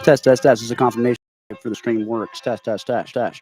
Test, test, test. This is a confirmation for the stream works. Test, test, test, test.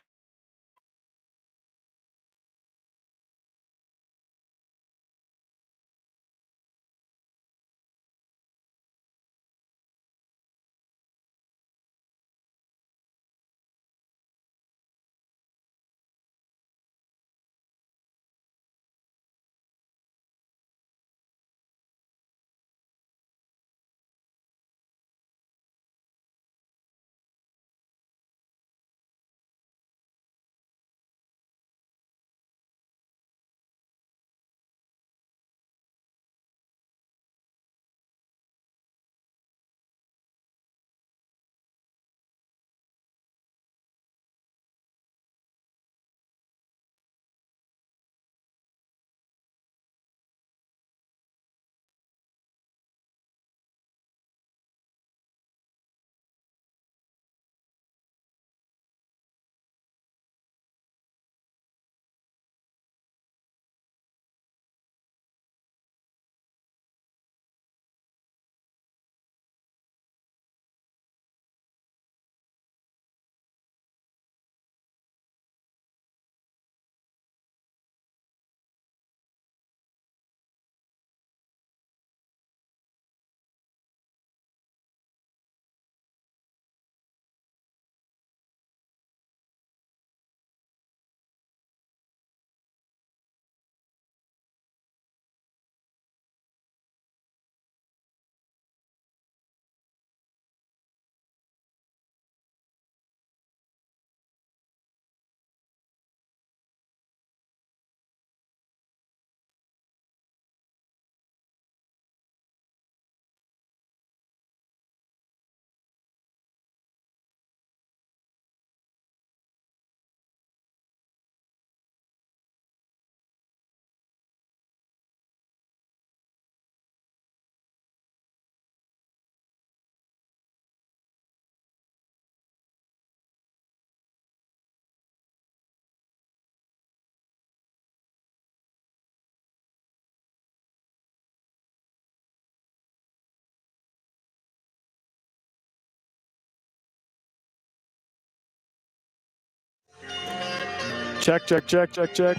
Check, check, check, check, check.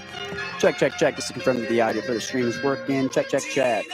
Check, check, check. This is confirming the audio for the stream is working. Check, check, check.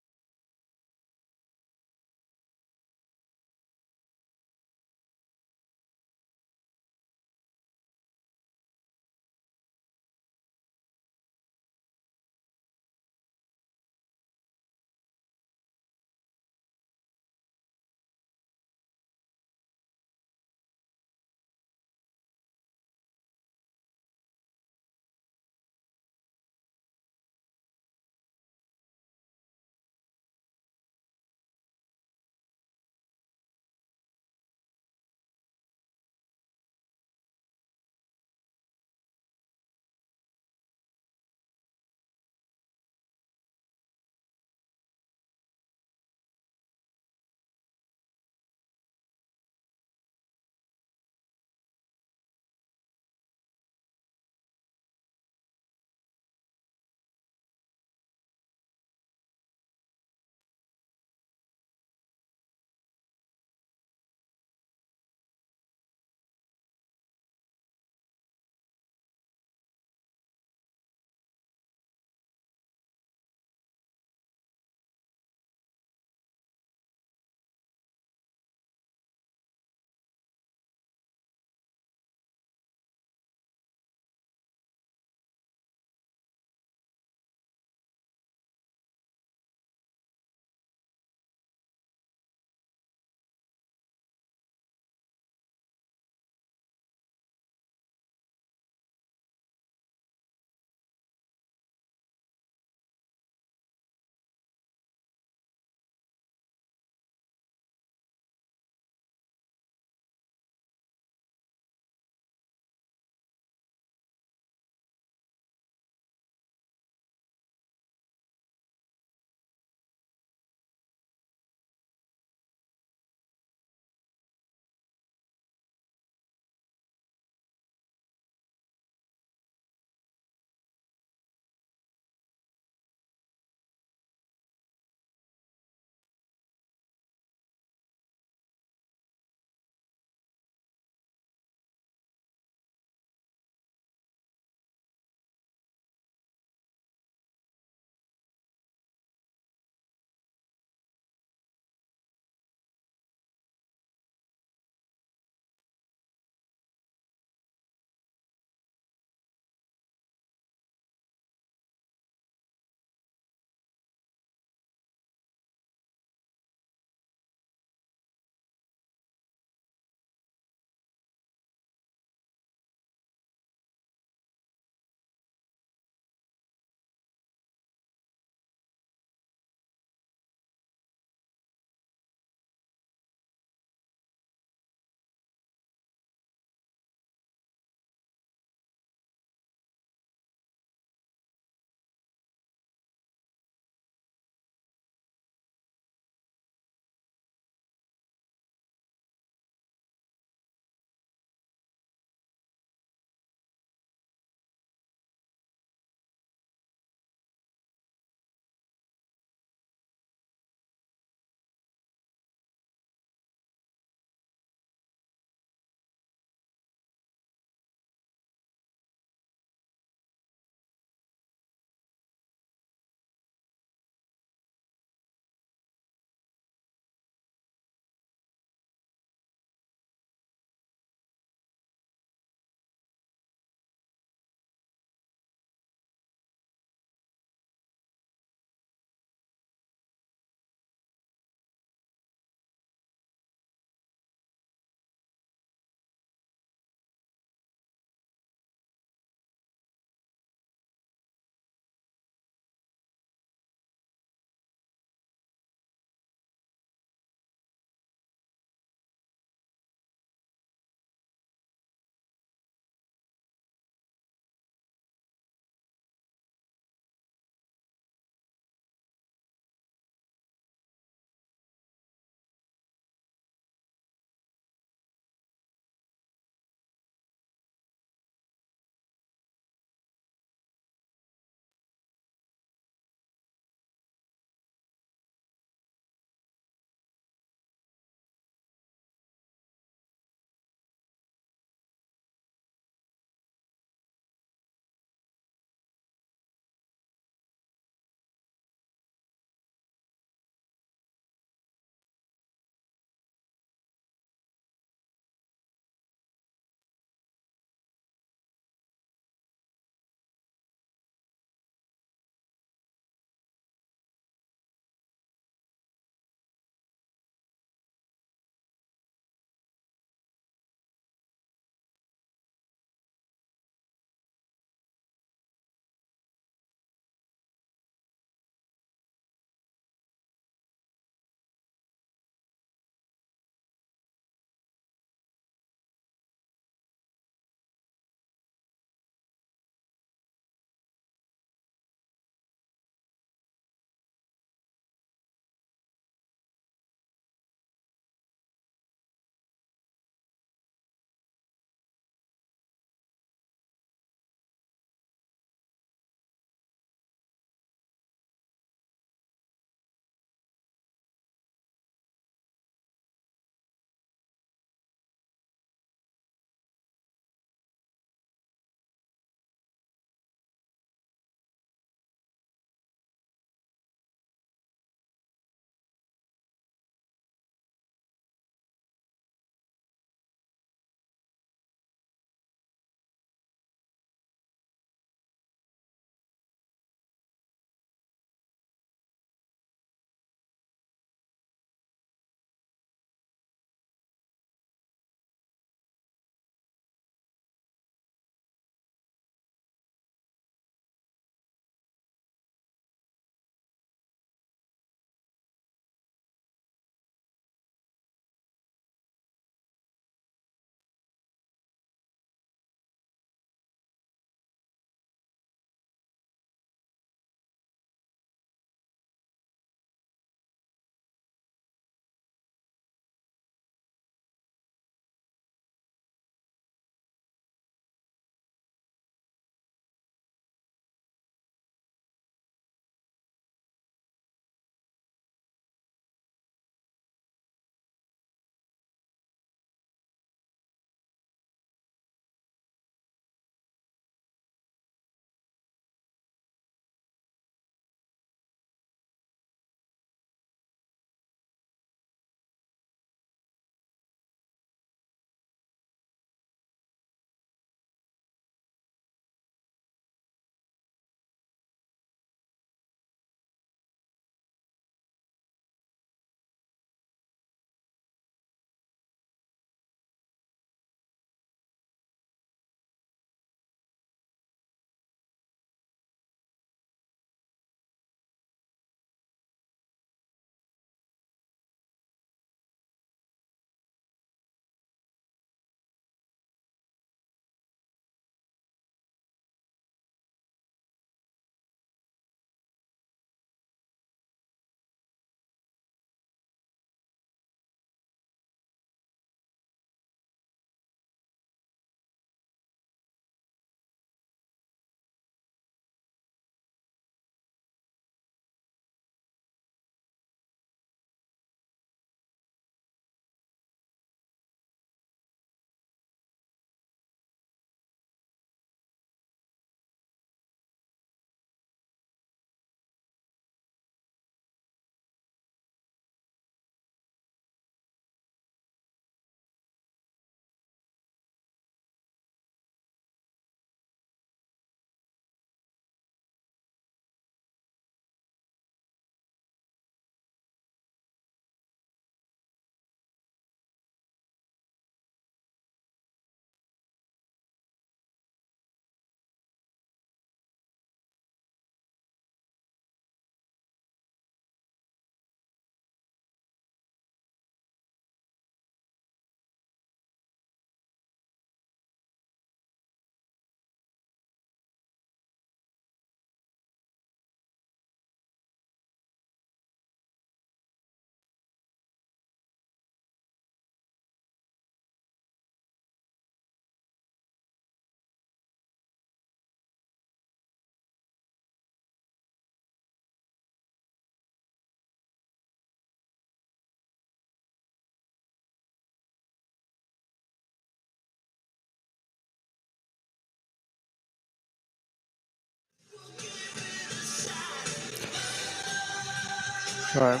All right.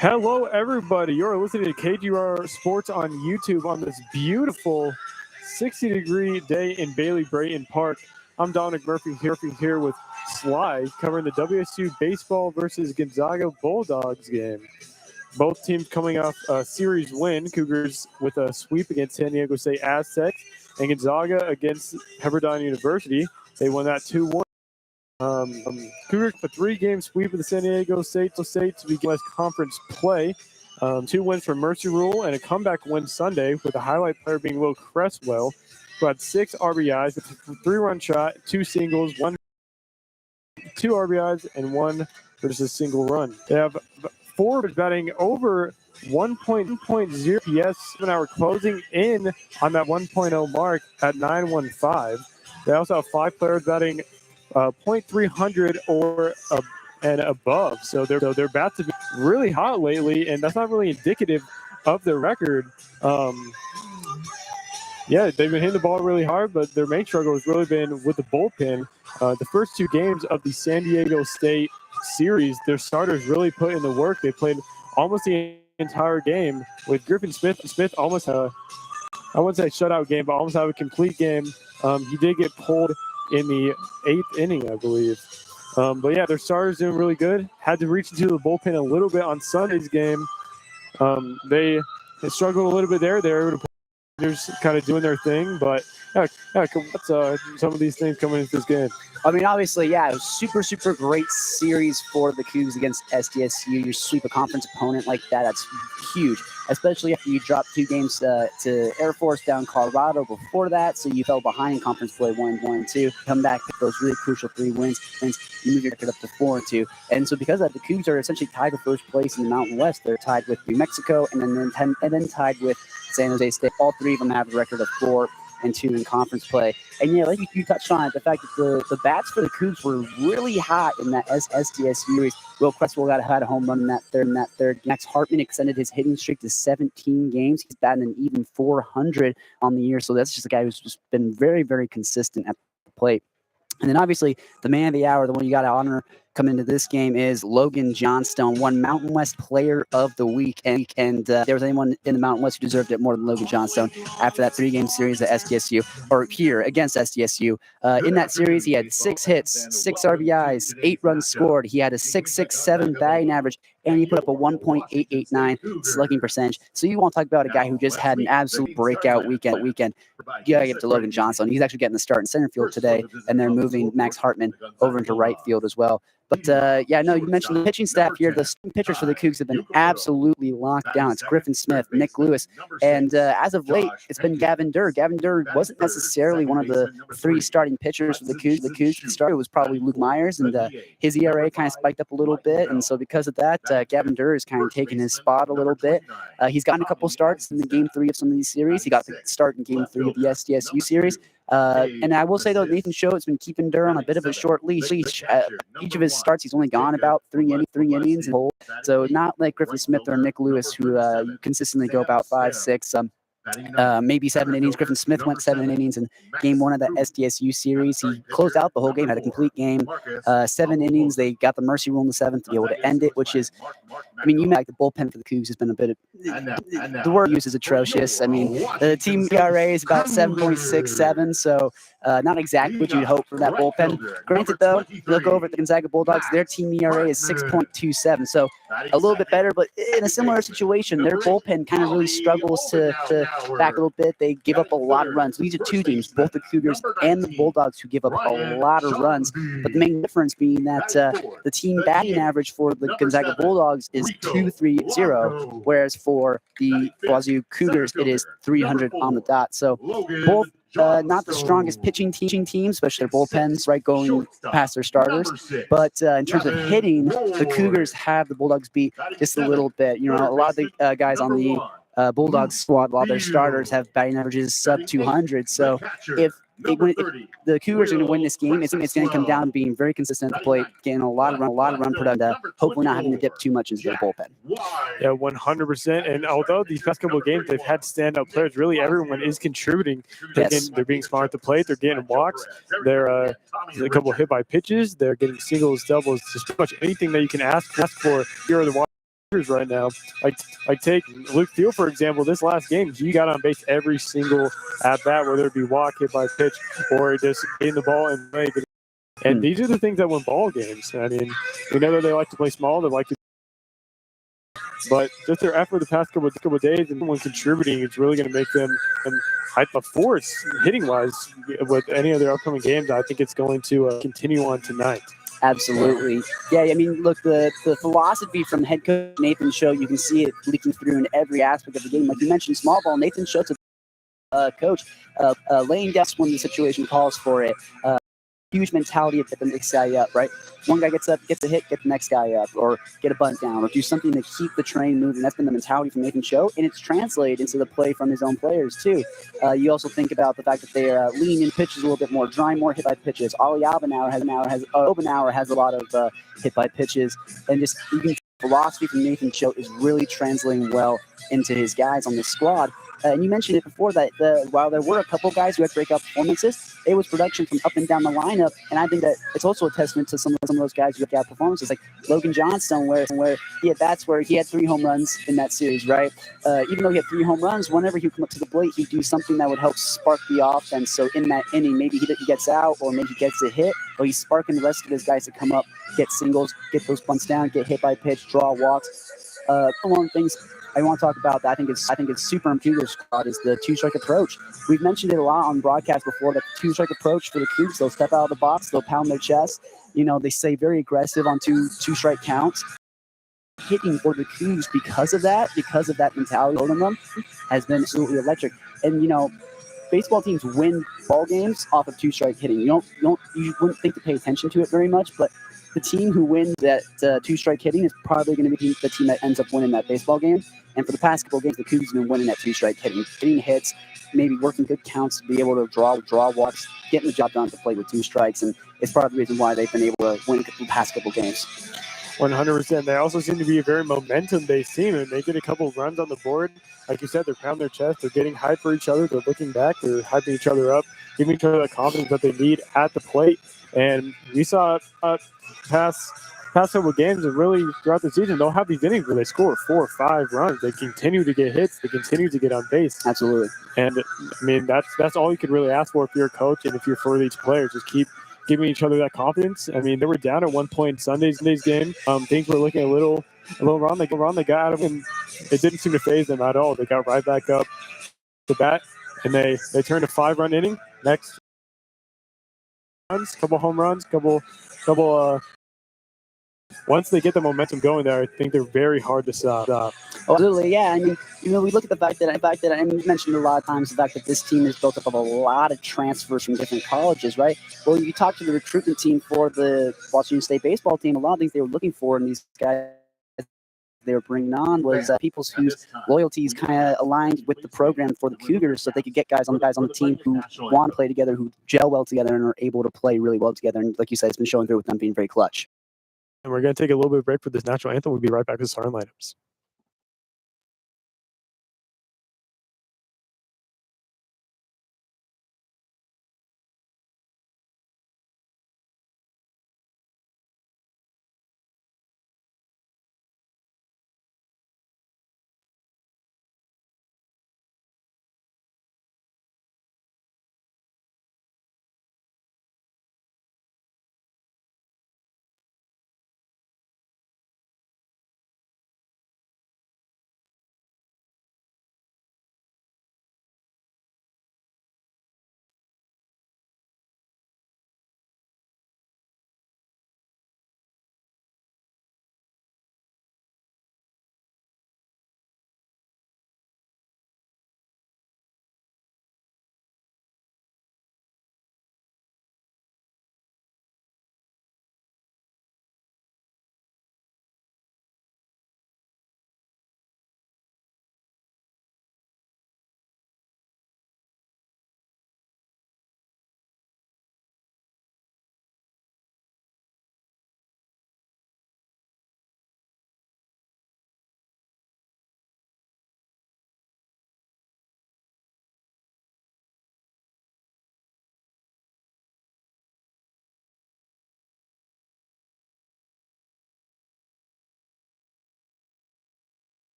Hello, everybody. You're listening to KGR Sports on YouTube on this beautiful 60-degree day in Bailey Brayton Park. I'm Dominic Murphy here with Sly covering the WSU baseball versus Gonzaga Bulldogs game. Both teams coming off a series win. Cougars with a sweep against San Diego State Aztecs, and Gonzaga against Pepperdine University. They won that 2-1. Cougars a 3-game sweep of the San Diego State to begin West Conference play. 2 wins for Mercy Rule and a comeback win Sunday, with the highlight player being Will Cresswell, who had 6 RBIs with a 3-run shot, 2 singles, 2 RBIs, and 1 for just a single run. They have forwards batting over 1.0 PS, 7 hour closing in on that 1.0 mark at 915. They also have 5 players batting .300 or and above. So their bats have been really hot lately, and that's not really indicative of their record. They've been hitting the ball really hard, but their main struggle has really been with the bullpen. The first 2 games of the San Diego State series, their starters really put in the work. They played almost the entire game with Griffin Smith. Smith almost had I wouldn't say shutout game, but almost had a complete game. He did get pulled in the 8th inning, I believe. But yeah, their starters doing really good. Had to reach into the bullpen a little bit on Sunday's game. They struggled a little bit there. They're able to just kind of doing their thing, but what's some of these things coming into this game? I mean, obviously, it was super great series for the Cougs against SDSU. You sweep a conference opponent like that, that's huge, especially after you dropped 2 games to Air Force down Colorado before that, so you fell behind in conference play 1-2. Come back, pick those really crucial 3 wins, you move your record up to 4-2. And so because of that, the Cougs are essentially tied for first place in the Mountain West. They're tied with New Mexico and then tied with San Jose State. All 3 of them have a record of 4-2 in conference play. And like you touched on it, the fact that the bats for the Cougs were really hot in that SDSU series. Will Cresswell had a home run in that third. Max Hartman extended his hitting streak to 17 games. He's batting an even 400 on the year. So that's just a guy who's just been very, very consistent at the plate. And then obviously the man of the hour, the one you got to honor coming into this game, is Logan Johnstone, won Mountain West Player of the Week. And there was anyone in the Mountain West who deserved it more than Logan Johnstone after that 3-game series at SDSU, or here against SDSU. In that series, he had 6 hits, 6 RBIs, 8 runs scored. He had a .667 batting average, and he put up a 1.889 slugging percentage. So you want to talk about a guy who just had an absolute breakout weekend. You got to give it to Logan Johnstone. He's actually getting the start in center field today, and they're moving Max Hartman over into right field as well. But, you mentioned the pitching staff here. The starting pitchers for the Cougs have been absolutely locked down. It's Griffin Smith, Nick Lewis, and as of late, it's been Gavin Durr. Gavin Durr wasn't necessarily one of the 3 starting pitchers for the Cougs. The Cougs starter was probably Luke Myers, and his ERA kind of spiked up a little bit. And so because of that, Gavin Durr is kind of taking his spot a little bit. He's gotten a couple starts in the Game 3 of some of these series. He got the start in Game 3 of the SDSU series. And I will say, though, Nathan Show has been keeping Durr on a bit of a short leash. Each of his starts, he's only gone about 3 innings in whole. So not like Griffin Smith or Nick Lewis, who consistently go about 5, 6. Maybe 7 innings. Griffin Smith went 7 innings in Game 1 of that SDSU series. He closed out the whole game, had a complete game, 7 innings. They got the mercy rule in the 7th to be able to end it, which is, the bullpen for the Cougs has been a bit of, the word used is atrocious. The team ERA is about 7.67, so not exactly what you'd hope from that bullpen. Granted, though, you look over at the Gonzaga Bulldogs, their team ERA is 6.27, so a little bit better, but in a similar situation, their bullpen kind of really struggles to back a little bit. They give up a lot of runs. These are 2 teams, both the Cougars and the Bulldogs, who give up a lot of runs, but the main difference being that the team batting average for the Gonzaga Bulldogs is .230, whereas for the WSU Cougars, it is .300 on the dot. So both not the strongest pitching team, especially their bullpens, right, going past their starters. But in terms of hitting, the Cougars have the Bulldogs beat just a little bit. A lot of the guys on the Bulldogs squad, while their starters have batting averages sub 200. So if the Cougars are going to win this game, it's going to come down to being very consistent at the plate, getting a lot of run production, hopefully not having to dip too much into the bullpen. Yeah, 100%. And although these past couple of games they've had standout players, really everyone is contributing. They're being smart at the plate. They're getting walks. They're a couple hit by pitches. They're getting singles, doubles, just pretty much anything that you can ask for. Here are the Cougars right now. Like take Luke Thiel, for example. This last game, he got on base every single at bat, whether it be walk, hit by pitch, or just getting the ball and play. And these are the things that win ball games. I mean, we know that they like to play small. They like to. But just their effort the past couple of days and when contributing, it's really going to make them a force hitting-wise with any of their upcoming games. I think it's going to continue on tonight. Absolutely. Yeah, I mean, look, the philosophy from head coach Nathan Show, you can see it leaking through in every aspect of the game. Like you mentioned, small ball, Nathan Sho's a coach laying down when the situation calls for it. Huge mentality of get the next guy up, right? One guy gets up, gets a hit, get the next guy up, or get a bunt down, or do something to keep the train moving. That's been the mentality from Nathan Show, and it's translated into the play from his own players, too. You also think about the fact that they lean in pitches a little bit more, drawing more hit by pitches. Ollie Obenauer has a lot of hit by pitches, and just even philosophy from Nathan Show is really translating well into his guys on the squad. And you mentioned it before that while there were a couple guys who had breakout performances, it was production from up and down the lineup. And I think that it's also a testament to some of those guys who had performances, like Logan Johnstone, where he had 3 home runs in that series, right? Even though he had 3 home runs, whenever he would come up to the plate, he'd do something that would help spark the offense. So in that inning, maybe he gets out, or maybe he gets a hit, or he's sparking the rest of his guys to come up, get singles, get those bunts down, get hit by pitch, draw walks. One of the things I want to talk about that I think it's super in Cougars squad is the 2-strike approach. We've mentioned it a lot on broadcast before, that the 2-strike approach for the Cougars, they'll step out of the box, they'll pound their chest. They stay very aggressive on two-strike counts. Hitting for the Cougars because of that mentality in them has been absolutely electric. And baseball teams win ball games off of 2-strike hitting. You wouldn't think to pay attention to it very much, but the team who wins that 2-strike hitting is probably going to be the team that ends up winning that baseball game. And for the past couple of games, the Cougars have been winning that 2-strike hitting hits, maybe working good counts to be able to draw walks, getting the job done at the plate with 2 strikes. And it's part of the reason why they've been able to win the past couple of games. 100%. They also seem to be a very momentum-based team, and they get a couple of runs on the board. Like you said, they're pounding their chest. They're getting hyped for each other. They're looking back. They're hyping each other up, giving each other the confidence that they need at the plate. And we saw past couple of games, and really throughout the season, they'll have these innings where they score 4 or 5 runs. They continue to get hits. They continue to get on base. Absolutely. And, I mean, that's all you could really ask for if you're a coach and if you're for these players. Just keep giving each other that confidence. I mean, they were down at one point in Sunday's game. Things were looking a little wrong. They got out of them. It didn't seem to phase them at all. They got right back up the bat, and they turned a 5-run inning. Next runs, couple home runs, couple. Once they get the momentum going there, I think they're very hard to stop. Oh, absolutely, yeah. I mean, we look at the fact that, and we mentioned a lot of times the fact that this team is built up of a lot of transfers from different colleges, right? Well, you talk to the recruitment team for the Washington State baseball team, a lot of things they were looking for in these guys they were bringing on was people whose loyalties kind of aligned with the program for the Cougars, so they could get guys on the team who want to play together, who gel well together, and are able to play really well together. And like you said, it's been showing through with them being very clutch. And we're going to take a little bit of break for this national anthem. We'll be right back with starting lineups.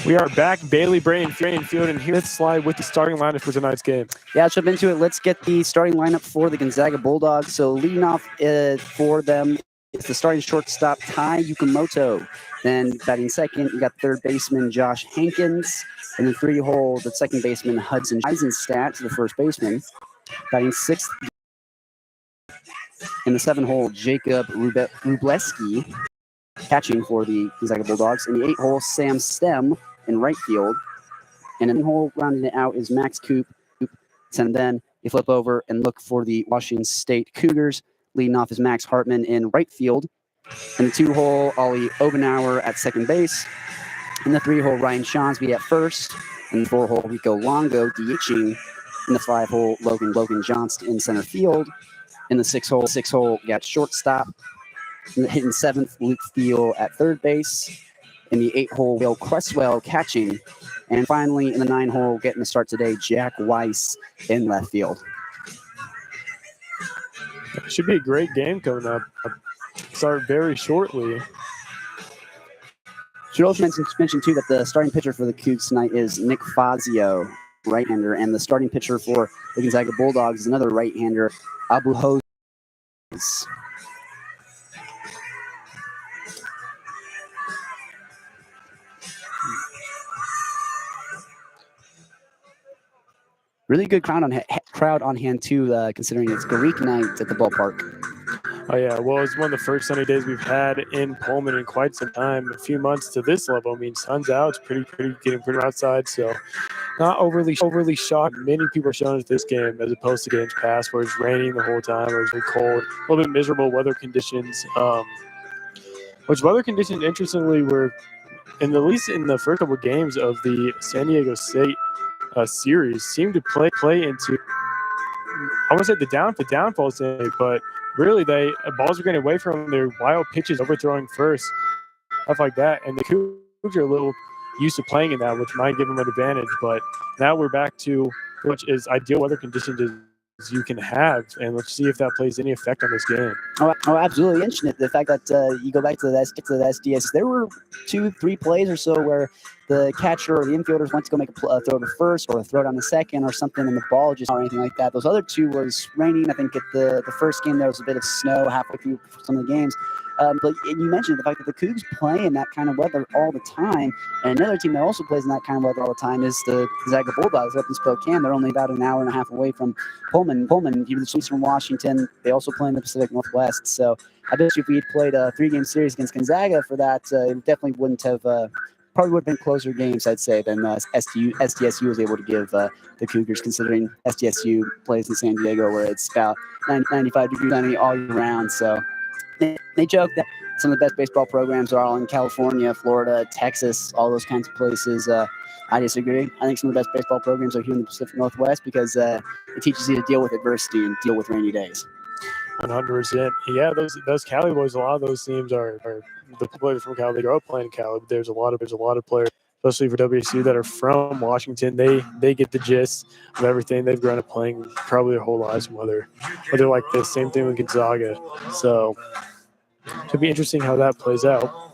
We are back, Bailey, Bray, and Field, and here let's slide with the starting lineup for tonight's game. Yeah, let's jump into it. Let's get the starting lineup for the Gonzaga Bulldogs. So leading off for them is the starting shortstop, Tai Yukamoto. Then batting second, you got third baseman Josh Hankins. And then three-hole, the second baseman Hudson Eisenstadt to the first baseman. Batting sixth, in the seven-hole, Jacob Rubleski, catching for the Gonzaga Bulldogs. In the eight-hole, Sam Stem in right field. And in the hole, rounding it out, is Max Coop. And then you flip over and look for the Washington State Cougars. Leading off is Max Hartman in right field. In the two-hole, Ollie Obenauer at second base. In the three-hole, Ryan Shawnsby at first. In the four-hole, Rico Longo DHing. In the five-hole, Logan Johnston in center field. In the six-hole, got shortstop. Hitting seventh, Luke Thiel at third base. In the eight-hole, Will Cresswell catching. And finally, in the nine-hole, getting the start today, Jack Weiss in left field. It should be a great game coming up. Start very shortly. Should also mention too that the starting pitcher for the Cougs tonight is Nick Fazio, right-hander, and the starting pitcher for the Gonzaga Bulldogs is another right-hander, Abu Hose. Really good crowd on hand too, considering it's Greek night at the ballpark. Oh yeah, well, it's one of the first sunny days we've had in Pullman in quite some time. A few months to this level. I mean, sun's out. It's pretty getting pretty outside. So, not overly shocked. Many people are showing us this game as opposed to games past where it's raining the whole time or it's really cold, a little bit miserable weather conditions. Which weather conditions, interestingly, were at least in the first couple of games of the San Diego State series seemed to play into, I want to say the downfall today, but really balls are getting away from their wild pitches, overthrowing first, stuff like that, and the Cougars are a little used to playing in that, which might give them an advantage. But now we're back to which is ideal weather conditions as you can have, and let's see if that plays any effect on this game. Oh, absolutely. Interesting. The fact that you go back to the SDS, there were 2-3 plays or so where the catcher or the infielders went to go make a throw to first or a throw down the second or something, and the ball just or anything like that. Those other two was raining. I think at the first game there was a bit of snow halfway through some of the games. But you mentioned the fact that the Cougs play in that kind of weather all the time. And another team that also plays in that kind of weather all the time is the Gonzaga Bulldogs up in Spokane. They're only about an hour and a half away from Pullman, even from Washington. They also play in the Pacific Northwest. So I bet you if we had played a 3-game series against Gonzaga for that, it definitely wouldn't have probably would have been closer games, I'd say, than SDSU was able to give the Cougars, considering SDSU plays in San Diego where it's about 95 degrees sunny all year round. So they joke that some of the best baseball programs are all in California, Florida, Texas, all those kinds of places. I disagree. I think some of the best baseball programs are here in the Pacific Northwest because it teaches you to deal with adversity and deal with rainy days. 100%. Yeah, those Cali boys, a lot of those teams are the players from Cali. They grow up playing Cali, but there's a lot of players, especially for WSU, that are from Washington. They get the gist of everything. They've grown up playing probably their whole lives, whether like this. Same thing with Gonzaga. So it'll be interesting how that plays out.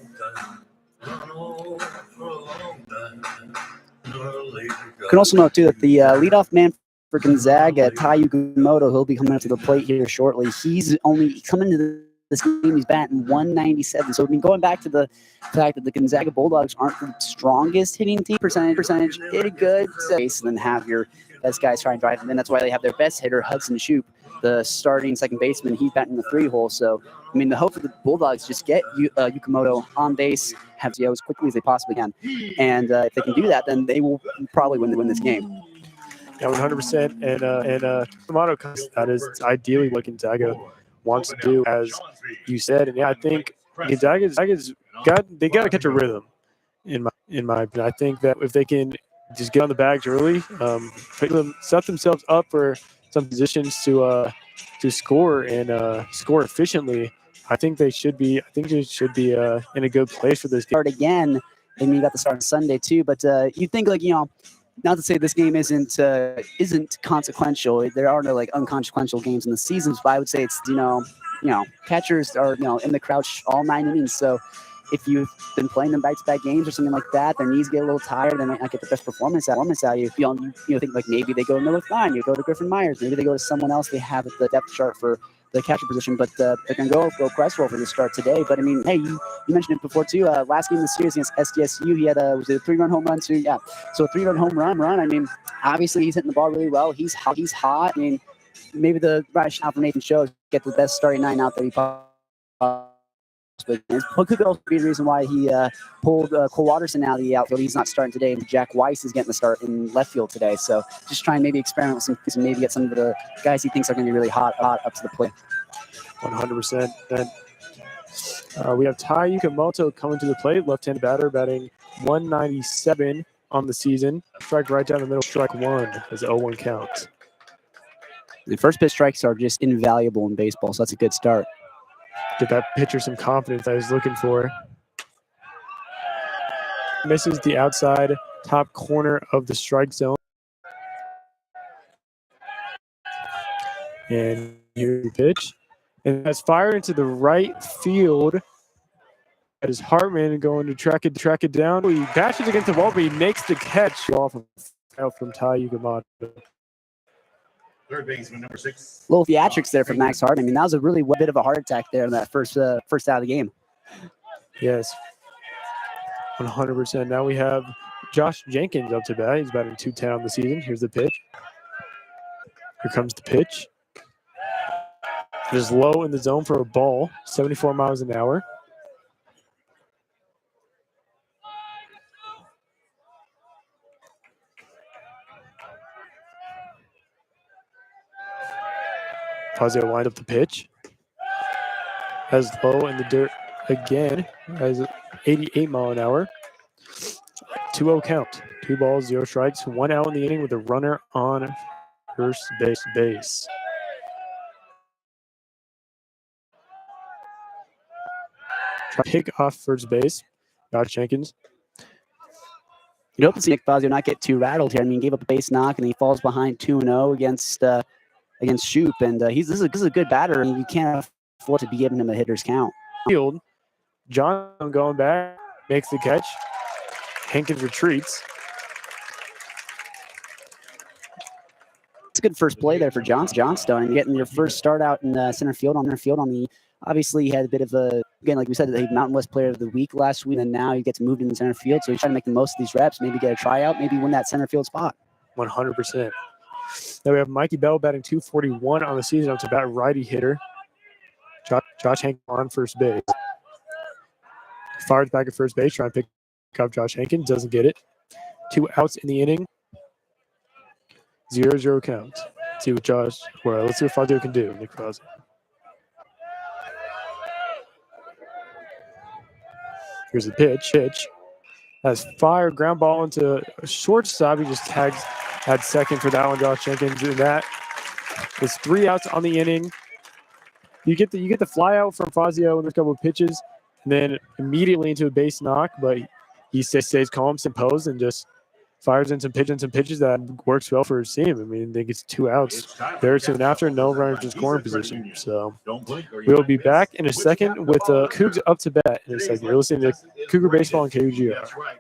You can also note, too, that the leadoff man for Gonzaga, Tai Yukamoto, he'll be coming up to the plate here shortly. He's only coming to this game, he's batting 197. So, I mean, going back to the fact that the Gonzaga Bulldogs aren't the strongest hitting team, percentage hit a good base, and then have your best guys try and drive them in. That's why they have their best hitter, Hudson Shoup, the starting second baseman. He's batting the 3-hole. So, I mean, the hope for the Bulldogs just get Yukamoto on base, have Zio as quickly as they possibly can. And if they can do that, then they will probably win this game. Yeah, 100%. And Yukamoto, that is ideally what Gonzaga wants to do, as you said. And yeah, I think Gonzaga's got to catch a rhythm. In my opinion, I think that if they can just get on the bags early, set themselves up for some positions to score and score efficiently, I think they should be. In a good place for this game. Start again, and you got the start on Sunday too. But you think, like, not to say this game isn't consequential. There are no like unconsequential games in the seasons, but I would say it's catchers are in the crouch all 9 innings. So if you've been playing them back-to-back games or something like that, their knees get a little tired, they might not get the best performance out of you. Think like maybe they go to Miller Fine, you go to Griffin Myers, maybe they go to someone else they have at the depth chart for the catcher position, but they're going to go Cresswell for the start today. But I mean, hey, you mentioned it before too. Last game of the series against SDSU, he had a 3-run home run too. Yeah, so a 3-run home run. I mean, obviously he's hitting the ball really well. He's hot. I mean, maybe the rationale for Nathan Show is get the best starting nine out that he possibly. But could also be the reason why he pulled Cole Watterson out of the outfield. He's not starting today, and Jack Weiss is getting the start in left field today. So just try and maybe experiment with some things and maybe get some of the guys he thinks are going to be really hot up to the plate. 100%. And we have Tai Yukamoto coming to the plate, left-handed batter, batting 197 on the season. Strike right down the middle, strike one as 0-1 count. The first pitch strikes are just invaluable in baseball, so that's a good start. Get that pitcher some confidence I was looking for. Misses the outside top corner of the strike zone. And here's the pitch. And that's fired into the right field. That is Hartman going to track it down. He bashes against the wall, but he makes the catch off of out from Tai Yukamoto. Third baseman, number 6. Little theatrics there for Max Hartman. I mean, that was a really bit of a heart attack there in that first out of the game. Yes, 100%. Now we have Josh Jenkins up to bat. He's batting 210 on the season. Here's the pitch. Here comes the pitch. It is low in the zone for a ball, 74 miles an hour. Fazio lined up the pitch. Has low in the dirt again. Has 88 mile an hour. 2-0 count. 2 balls, 0 strikes. 1 out in the inning with a runner on first base. Try to pick off first base. Josh Jenkins. You hope to see Nick Fazio not get too rattled here. I mean, he gave up a base knock and he falls behind 2-0 against Shoop, and this is a good batter, and you can't afford to be giving him a hitter's count. Field. John going back, makes the catch. Hankins retreats. It's a good first play there for Johnstone, and getting your first start out in center field on the. Obviously, he had a bit of a, again, like we said, the Mountain West Player of the Week last week, and now he gets moved into center field, so he's trying to make the most of these reps, maybe get a tryout, maybe win that center field spot. 100%. Now we have Mikey Bell batting 241 on the season up to bat righty hitter. Josh Hankins on first base. Fires back at first base, trying to pick up Josh Hankins. Doesn't get it. 2 outs in the inning. 0-0 count. See what let's see what Fazio can do. Nick Fazio. Here's the pitch. Has fired ground ball into a shortstop. He just had second for that one, Josh Jenkins. And that is 3 outs on the inning. You get the fly out from Fazio in a couple of pitches, and then immediately into a base knock, but he stays calm, composed, and just fires in some pitches that works well for his team. I mean, they get 2 outs very soon after, no runners in scoring position. So we'll be back in a second with the Cougs up to bat in a second. You're listening to Cougar Baseball on KUGR.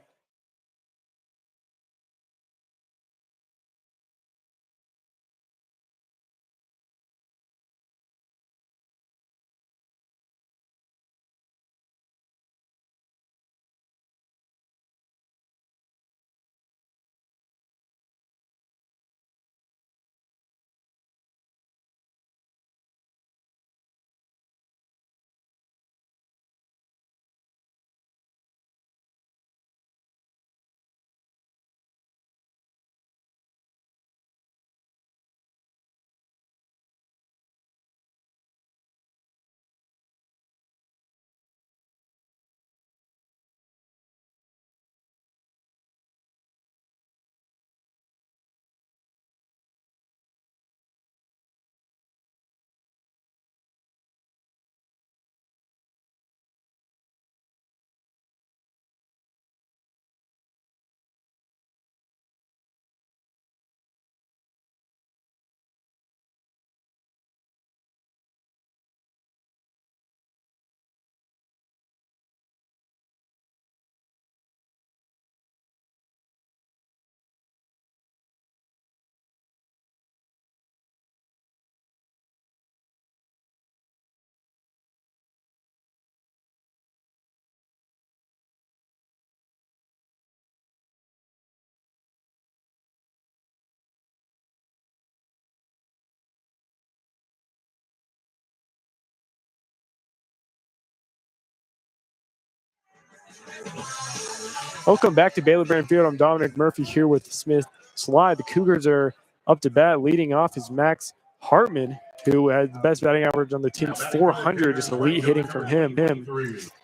Welcome back to Baylor Brand Field. I'm Dominic Murphy here with Smith Slide. The Cougars are up to bat. Leading off is Max Hartman, who has the best batting average on the team, 400, just elite hitting from him.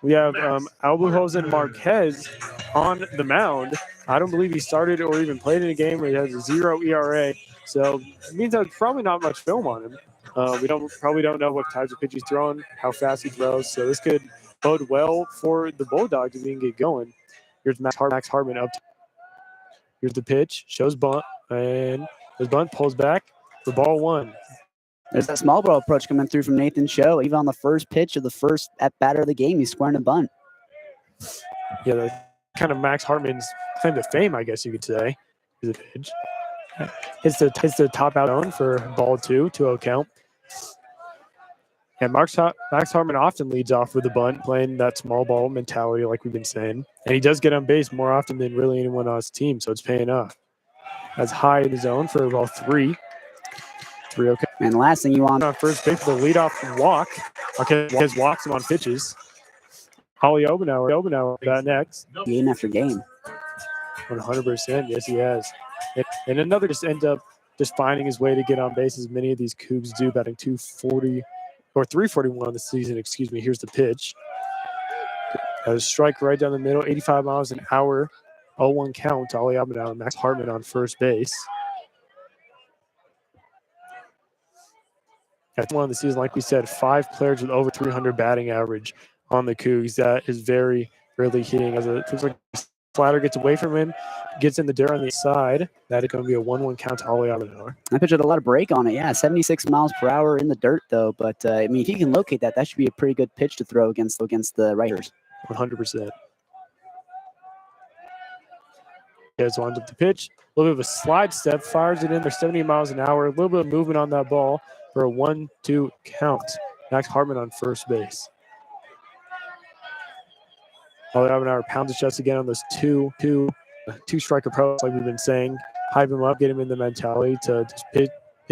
We have Albujosen Marquez on the mound. I don't believe he started or even played in a game where he has a 0 ERA, so it means there's probably not much film on him. We probably don't know what types of pitch he's throwing, how fast he throws, so this could bode well for the Bulldogs if we can get going. Here's Max Hartman up. Here's the pitch, shows bunt, and the bunt pulls back for ball one. There's that small ball approach coming through from Nathan Show. Even on the first pitch of the first at-batter of the game, he's squaring a bunt. Yeah, the kind of Max Hartman's claim to fame, I guess you could say, is a pitch. Hits the top out zone for ball 2-0 count. And Max Hartman often leads off with a bunt, playing that small ball mentality like we've been saying. And he does get on base more often than really anyone on his team, so it's paying off. That's high in the zone for ball 3. 3 okay. And the last thing you want on first base for the leadoff walk. Okay, because walks him on pitches. Holly Obenauer that next. Game after game. 100%, yes he has. And another just ends up just finding his way to get on base, as many of these Cougs do, batting 240 or 341 this season, excuse me. Here's the pitch. A strike right down the middle, 85 miles an hour, 0-1 count. Ollie Obenauer and Max Hartman on first base. That's one of the season, like we said, 5 players with over 300 batting average on the Cougs. That is very rarely hitting. As it looks like Flatter gets away from him, gets in the dirt on the side. That is going to be a 1-1 count to Ollie Obenauer. That pitch had a lot of break on it. Yeah, 76 miles per hour in the dirt, though. But, I mean, if you can locate that, that should be a pretty good pitch to throw against the Raiders. 100%. Guys winds up the pitch. A little bit of a slide step, fires it in there, 70 miles an hour. A little bit of movement on that ball for a 1-2 count. Max Hartman on first base. Ollie Obenauer pounds his chest again on those two strike approach, like we've been saying. Hype him up, get him in the mentality to just pick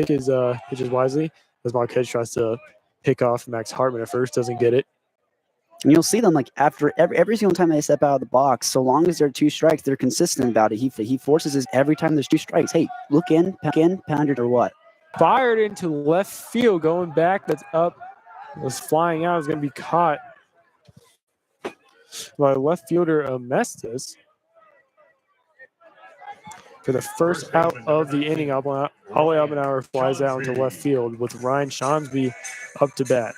his pitches wisely. As Marquez tries to pick off Max Hartman at first, doesn't get it. And you'll see them like after every single time they step out of the box, so long as there are 2 strikes, they're consistent about it. He forces his every time there's 2 strikes. Hey, look in, pound it or what? Fired into left field, going back. That's up. Was flying out. Is going to be caught by left fielder Mestis. For the first out of the inning, Ollie Obenauer flies out into left field with Ryan Shonsby up to bat.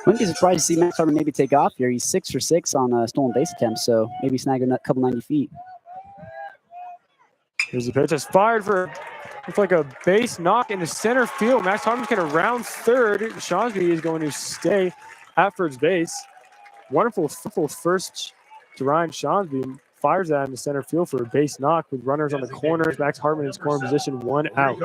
Wouldn't be surprised to see Max Hartman maybe take off here. He's 6 for 6 on stolen base attempts, so maybe snag a couple 90 feet. Here's the pitch. It's fired for, it's like a base knock into center field. Max Hartman's going to round third. Shonsby is going to stay at first base. Wonderful first to Ryan Shonsby. Fires that into center field for a base knock with runners on the corners. Max Hartman in scoring position, 1 out.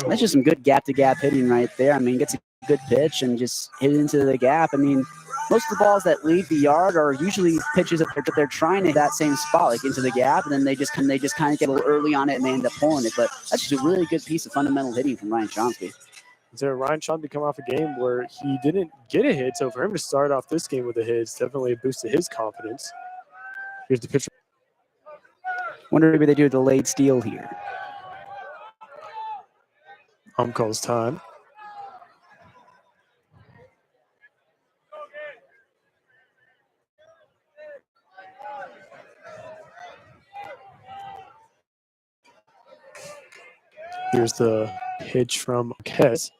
That's just some good gap-to-gap hitting right there. I mean, gets a good pitch and just hit it into the gap. I mean, most of the balls that leave the yard are usually pitches that they're trying to hit that same spot, like into the gap, and then they just kind of get a little early on it and they end up pulling it. But that's just a really good piece of fundamental hitting from Ryan Shonsby. So Ryan Shonsby come off a game where he didn't get a hit, so for him to start off this game with a hit, it's definitely a boost to his confidence. Here's the pitch. Wonder maybe they do a delayed steal here. Calls time. Here's the pitch from Marquez.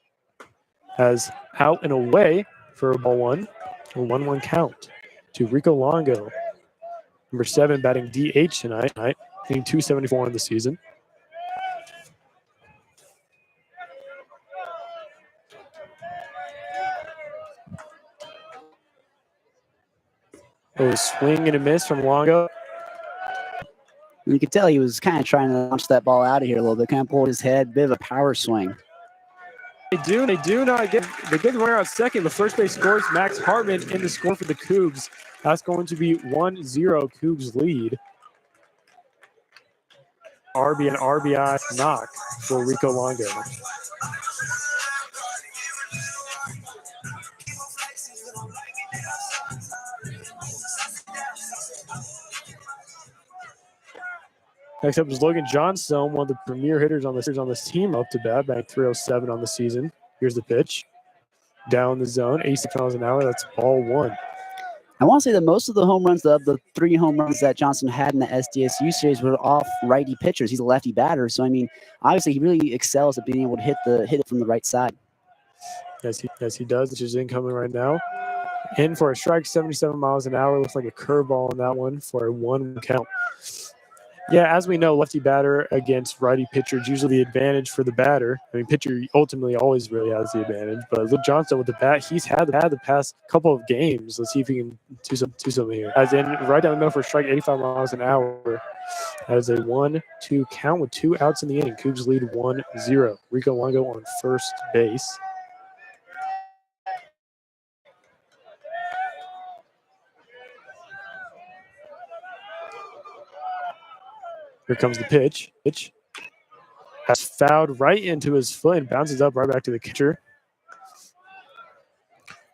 As out and away for ball 1. A 1-1 count to Rico Longo. Number 7 batting DH tonight, hitting .274 in the season. A swing and a miss from Longo. You could tell he was kind of trying to launch that ball out of here a little bit, kind of pulled his head, bit of a power swing. They do not get the runner out second. The first base scores. Max Hartman in the score for the Cougs. That's going to be 1-0 Cougs lead. RBI knock for Rico Longo. Next up is Logan Johnstone, one of the premier hitters on this team, up to bat, batting .307 on the season. Here's the pitch. Down the zone, 86 miles an hour. That's ball one. I want to say that most of the home runs, of the 3 home runs that Johnson had in the SDSU series, were off righty pitchers. He's a lefty batter, so I mean, obviously he really excels at being able to hit it from the right side. Yes, he does. Which is incoming right now. In for a strike, 77 miles an hour. Looks like a curveball on that one for a 1 count. Yeah, as we know, lefty batter against righty pitcher is usually the advantage for the batter. I mean, pitcher ultimately always really has the advantage. But Luke Johnson with the bat, he's had the past couple of games. Let's see if he can do something here. As in, right down the middle for a strike, 85 miles an hour. That is a 1-2 count with 2 outs in the inning. Cougs lead 1-0. Rico Longo on first base. Here comes the pitch. Has fouled right into his foot and bounces up right back to the catcher.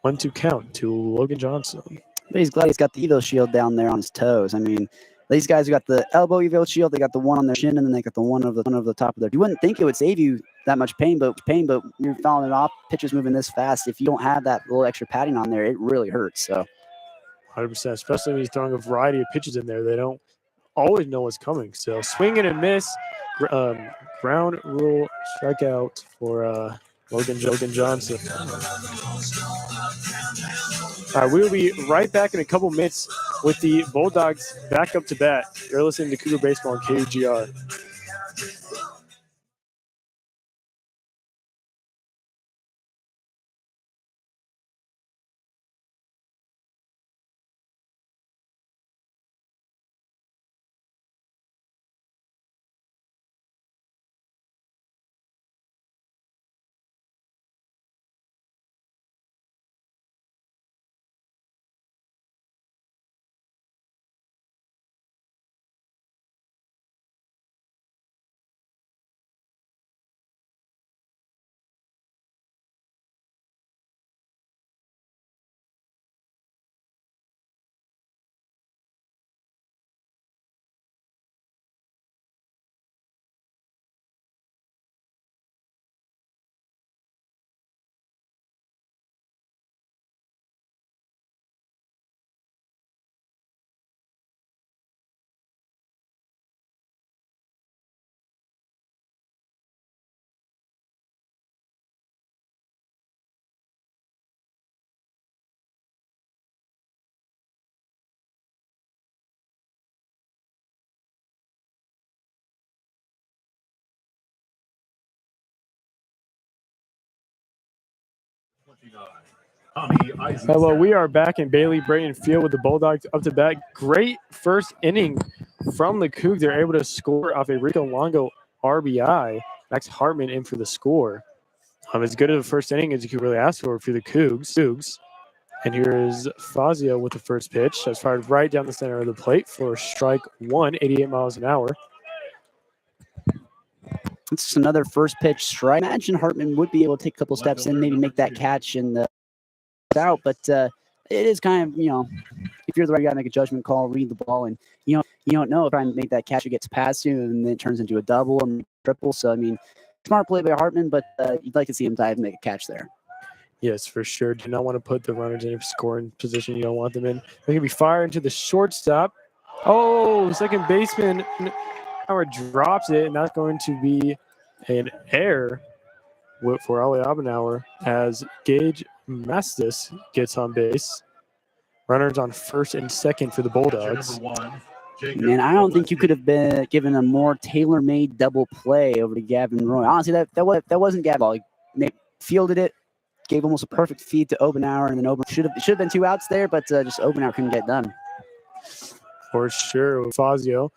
1-2 count to Logan Johnson. But he's glad he's got the Evo shield down there on his toes. I mean, these guys got the elbow Evo shield. They got the one on their shin, and then they got the one of the top of their. You wouldn't think it would save you that much pain, but you're fouling it off. Pitchers moving this fast. If you don't have that little extra padding on there, it really hurts. So, 100%, especially when he's throwing a variety of pitches in there. They don't always know what's coming. So swinging and miss, ground rule strikeout for Logan Johnson. All right, we'll be right back in a couple minutes with the Bulldogs back up to bat. You're listening to Cougar Baseball on KUGR. Hello, we are back in Bailey Brayton Field with the Bulldogs up to bat. Great first inning from the Cougs. They're able to score off a Rico Longo RBI. Max Hartman in for the score. As good of a first inning as you could really ask for the Cougs. And here is Fazio with the first pitch. That's fired right down the center of the plate for strike one, 88 miles an hour. It's just another first pitch strike. I imagine Hartman would be able to take a couple steps in, maybe make that catch and out. But it is kind of, if you're the right guy, make a judgment call, read the ball, and you don't know if I make that catch, it gets past you, and then it turns into a double and triple. So I mean, smart play by Hartman, but you'd like to see him dive and make a catch there. Yes, for sure. Do not want to put the runners in a scoring position. You don't want them in. They're going to be fired into the shortstop. Oh, second baseman drops it, and that's going to be an error for Ali Abenauer as Gage Mastis gets on base. Runners on first and second for the Bulldogs. Man, I don't think you could have been given a more tailor-made double play over to Gavin Roy. Honestly, that wasn't Gavin. He fielded it, gave almost a perfect feed to Obenauer, and then should have been 2 outs there, but just Obenauer couldn't get done. For sure, Fazio.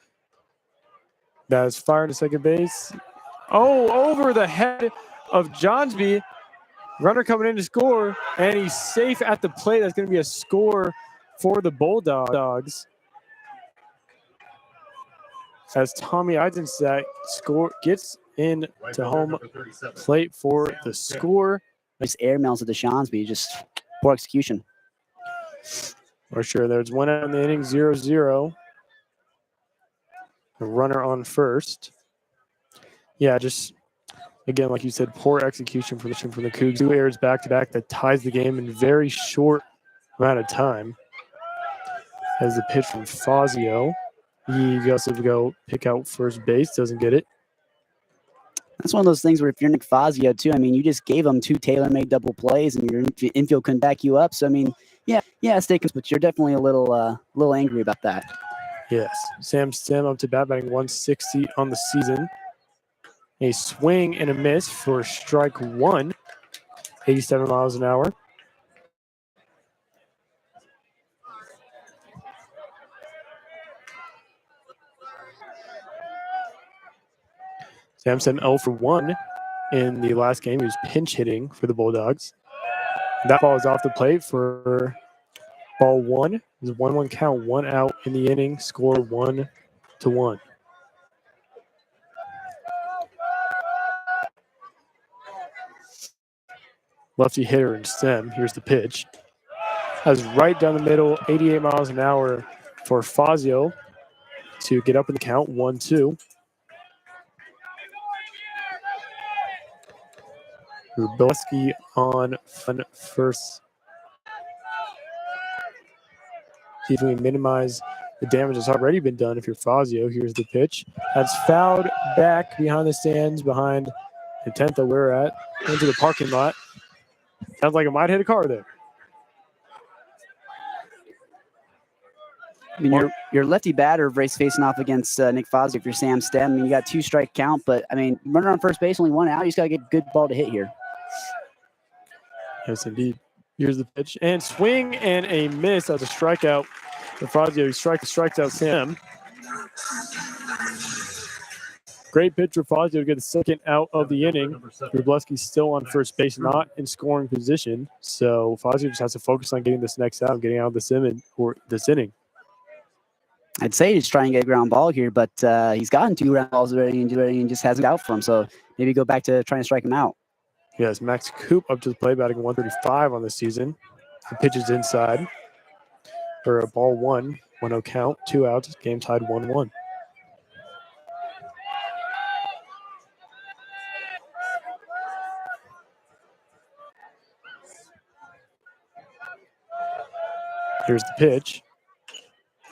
That is fired to second base. Oh, over the head of Johnsby. Runner coming in to score, and he's safe at the plate. That's going to be a score for the Bulldogs. as Tommy Eisenstadt gets in Right to fielder, home number 37. plate for the score. Nice air mails to Deshansby, just poor execution. For sure, there's one out in the inning, 0-0. A runner on first. Yeah, just again, like you said, poor execution from the Cougs. 2 errors back-to-back that ties the game in very short amount of time. As the pitch from Fazio. He goes to go pick out first base, doesn't get it. That's one of those things where if you're Nick Fazio too, I mean, you just gave him 2 tailor-made double plays, and your infield couldn't back you up. So I mean, yeah, stake, but you're definitely a little angry about that. Yes, Sam Stem up to bat, batting 160 on the season. A swing and a miss for strike 1, 87 miles an hour. Sam Stem 0 for 1 in the last game. He was pinch hitting for the Bulldogs. That ball is off the plate for ball 1. It's a 1-1 count, 1 out in the inning, score 1-1. Lefty hitter and Stem. Here's the pitch. That's right down the middle, 88 miles an hour for Fazio to get up in the count, 1-2. Rubelski on first. See if we can minimize the damage that's already been done if you're Fazio. Here's the pitch. That's fouled back behind the stands, behind the tent that we're at, into the parking lot. Sounds like it might hit a car there. I mean, your lefty batter race facing off against Nick Fazio if you're Sam Stem. I mean, you got 2 strike count, but I mean, runner on first base, only 1 out. You just got to get a good ball to hit here. Yes, indeed. Here's the pitch. And swing and a miss. That's a strikeout for Fazio. He strikes out Sam. Great pitch for Fazio to get the second out of the inning. Rubleski's still on first base, not in scoring position. So Fazio just has to focus on getting this next out, getting out of this inning. I'd say he's trying to get a ground ball here, but he's gotten 2 ground balls already and just hasn't out for him. So maybe go back to trying to strike him out. Yes, Max Coop up to the plate, batting 135 on the season. The pitch is inside for a ball 1, 1-0 count, 2 outs, game tied 1-1. Here's the pitch.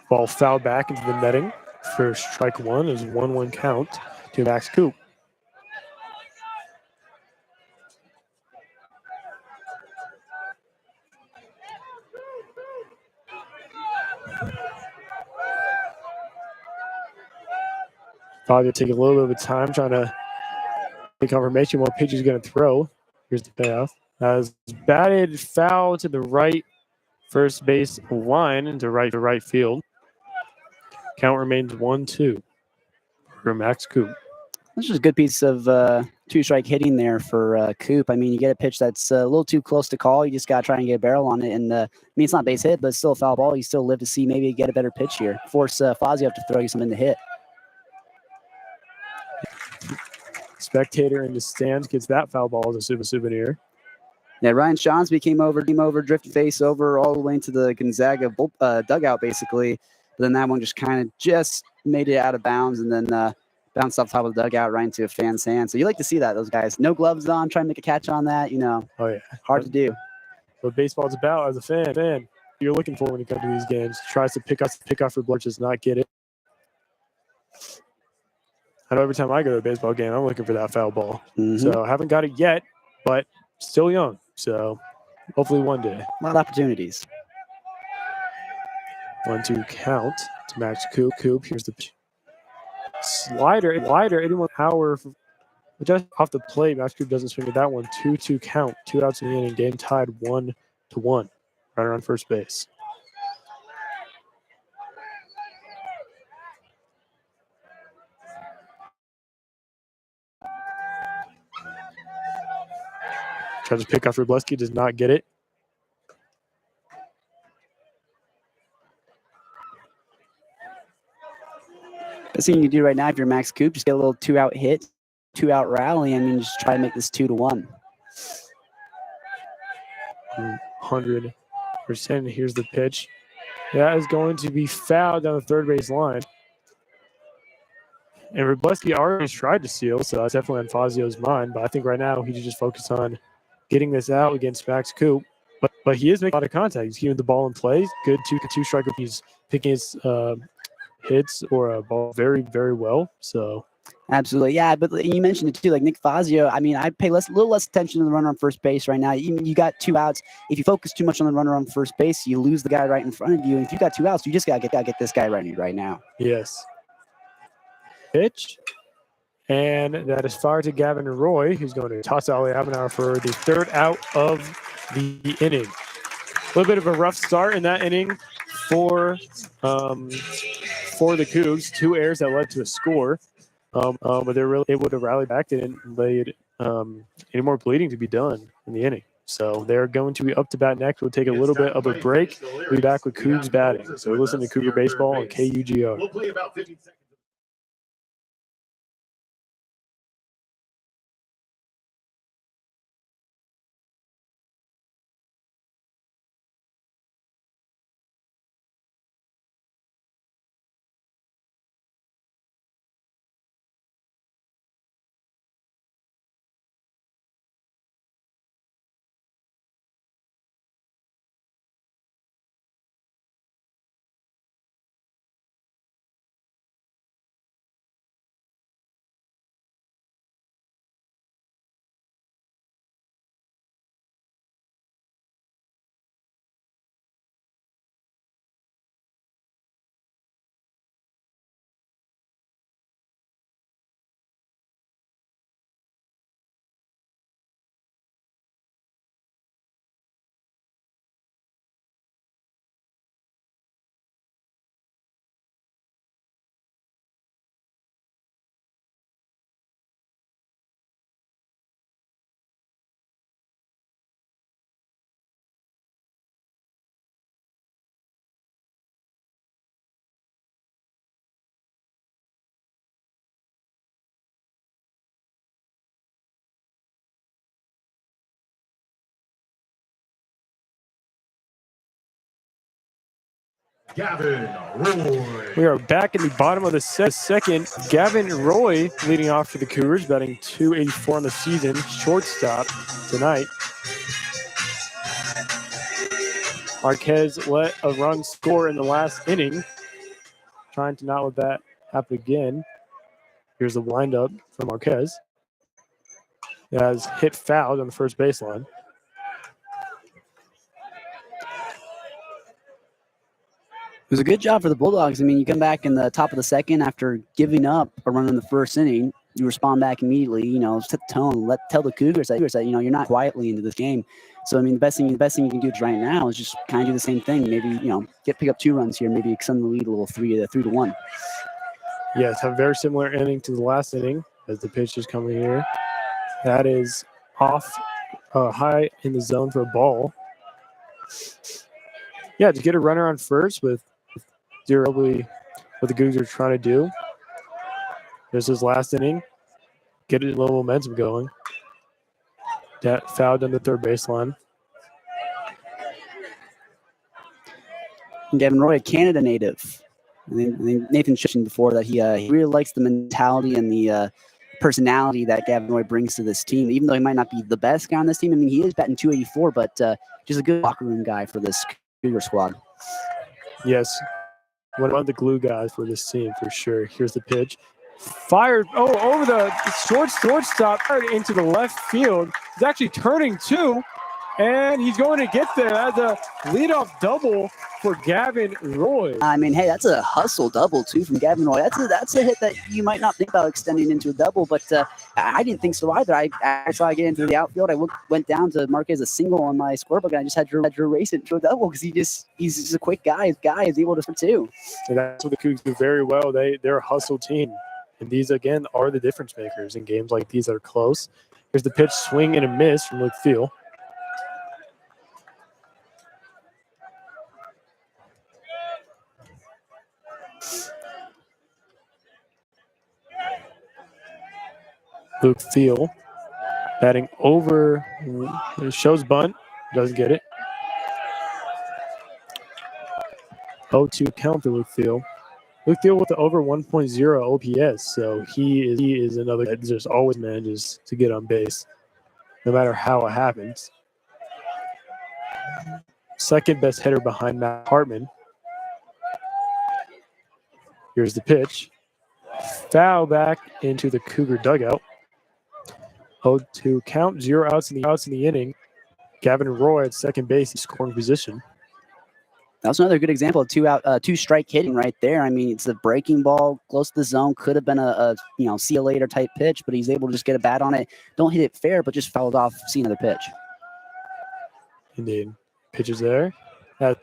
Ball fouled back into the netting for strike 1 is 1-1 count to Max Coop. Fazio taking a little bit of time trying to get confirmation what pitch he's going to throw. Here's the payoff. As batted foul to the right first base line into right field. Count remains 1-2 for Max Coop. This is a good piece of 2-strike hitting there for Coop. I mean, you get a pitch that's a little too close to call. You just got to try and get a barrel on it. And I mean, it's not base hit, but it's still a foul ball. You still live to see maybe get a better pitch here. Force Fazio to throw you something to hit. Spectator in the stands gets that foul ball as a souvenir. Yeah, Ryan Shawnsby came over, drifted face over all the way into the Gonzaga dugout, basically. But then that one just made it out of bounds and then bounced off top of the dugout right into a fan's hand. So you like to see that, those guys. No gloves on, trying to make a catch on that, Oh, yeah. Hard to do. What baseball's about as a fan. You're looking for when you come to these games. Tries to pick off your blood, does not get it. I know every time I go to a baseball game, I'm looking for that foul ball. Mm-hmm. So I haven't got it yet, but still young. So hopefully one day. A lot of opportunities. 1-2 count to Max Coop. Here's the pitch. Slider, 81 power. Just off the plate, Max Coop doesn't swing at that one. 2-2 count. 2 outs in the inning. Game tied 1-1. Runner on first base. Tries to pick off Rubleski, does not get it. best thing you can do right now if you're Max Coop, just get a little 2-out hit, 2-out rally, and then just try to make this 2-1. 100%. Here's the pitch. That is going to be fouled down the third base line. And Robleski already tried to steal, so that's definitely on Fazio's mind. But I think right now he should just focus on getting this out against Max Coop. But he is making a lot of contact. He's keeping the ball in play. Good two striker. He's picking his hits or a ball very, very well. So absolutely, yeah. But you mentioned it too, like Nick Fazio. I mean, I pay a little less attention to the runner on first base right now. You got 2 outs. If you focus too much on the runner on first base, you lose the guy right in front of you. And if you got 2 outs, you just gotta get this guy right now. Yes. Pitch. And that is fired to Gavin Roy, who's going to toss out Abenour for the 3rd out of the inning. A little bit of a rough start in that inning for the Cougs. 2 errors that led to a score. But they're really able to rally back. They didn't lay any more bleeding to be done in the inning. So they're going to be up to bat next. We'll take a little bit of a break. We'll be back with Cougs batting. So listen to Cougar Baseball on KUGR. We'll play about 15 seconds. Gavin Roy. We are back in the bottom of the second. Gavin Roy leading off for the Cougars, batting .284 on the season, shortstop tonight. Marquez let a run score in the last inning, trying to not let that happen again. Here's the windup from Marquez. It has hit fouled on the first baseline. It was a good job for the Bulldogs. I mean, you come back in the top of the second after giving up a run in the first inning. You respond back immediately. Set the tone. Tell the Cougars that you're not quietly into this game. So I mean, the best thing you can do right now is just kind of do the same thing. Maybe pick up 2 runs here. Maybe extend the lead a little, 3-1. Yes, have a very similar inning to the last inning as the pitch is coming here. That is off high in the zone for a ball. Yeah, to get a runner on first with zero, what the Cougs are trying to do. There's his last inning. Get a little momentum going. That fouled on the third baseline. And Gavin Roy, a Canada native. I think Nathan mentioned before that he really likes the mentality and the personality that Gavin Roy brings to this team. Even though he might not be the best guy on this team, I mean, he is batting .284, but just a good locker room guy for this Cougar squad. Yes, one of the glue guys for this team for sure. Here's the pitch. Fired over the shortstop into the left field. He's actually turning too, and he's going to get there as a leadoff double for Gavin Roy. I mean, hey, that's a hustle double too from Gavin Roy. That's a hit that you might not think about extending into a double, but I didn't think so either. I saw I get into the outfield. I went down to mark it as a single on my scorebook, and I just had to erase it to a double because he's just a quick guy. His guy is able to score too. And that's what the Cougs do very well. They're a hustle team, and these again are the difference makers in games like these that are close. Here's the pitch, swing and a miss from left field. Luke Thiel batting over. Shows bunt. Doesn't get it. 0-2 count for Luke Thiel. Luke Thiel with the over 1.0 OPS, so he is another guy that just always manages to get on base, no matter how it happens. Second best hitter behind Matt Hartman. Here's the pitch. Foul back into the Cougar dugout. 0-2 count, 0 outs in the inning. Gavin Roy at second base, scoring position. That was another good example of two strike hitting right there. I mean, it's a breaking ball close to the zone. Could have been a see you later type pitch, but he's able to just get a bat on it. Don't hit it fair, but just fouled off. See another pitch. Indeed. Pitches there. Has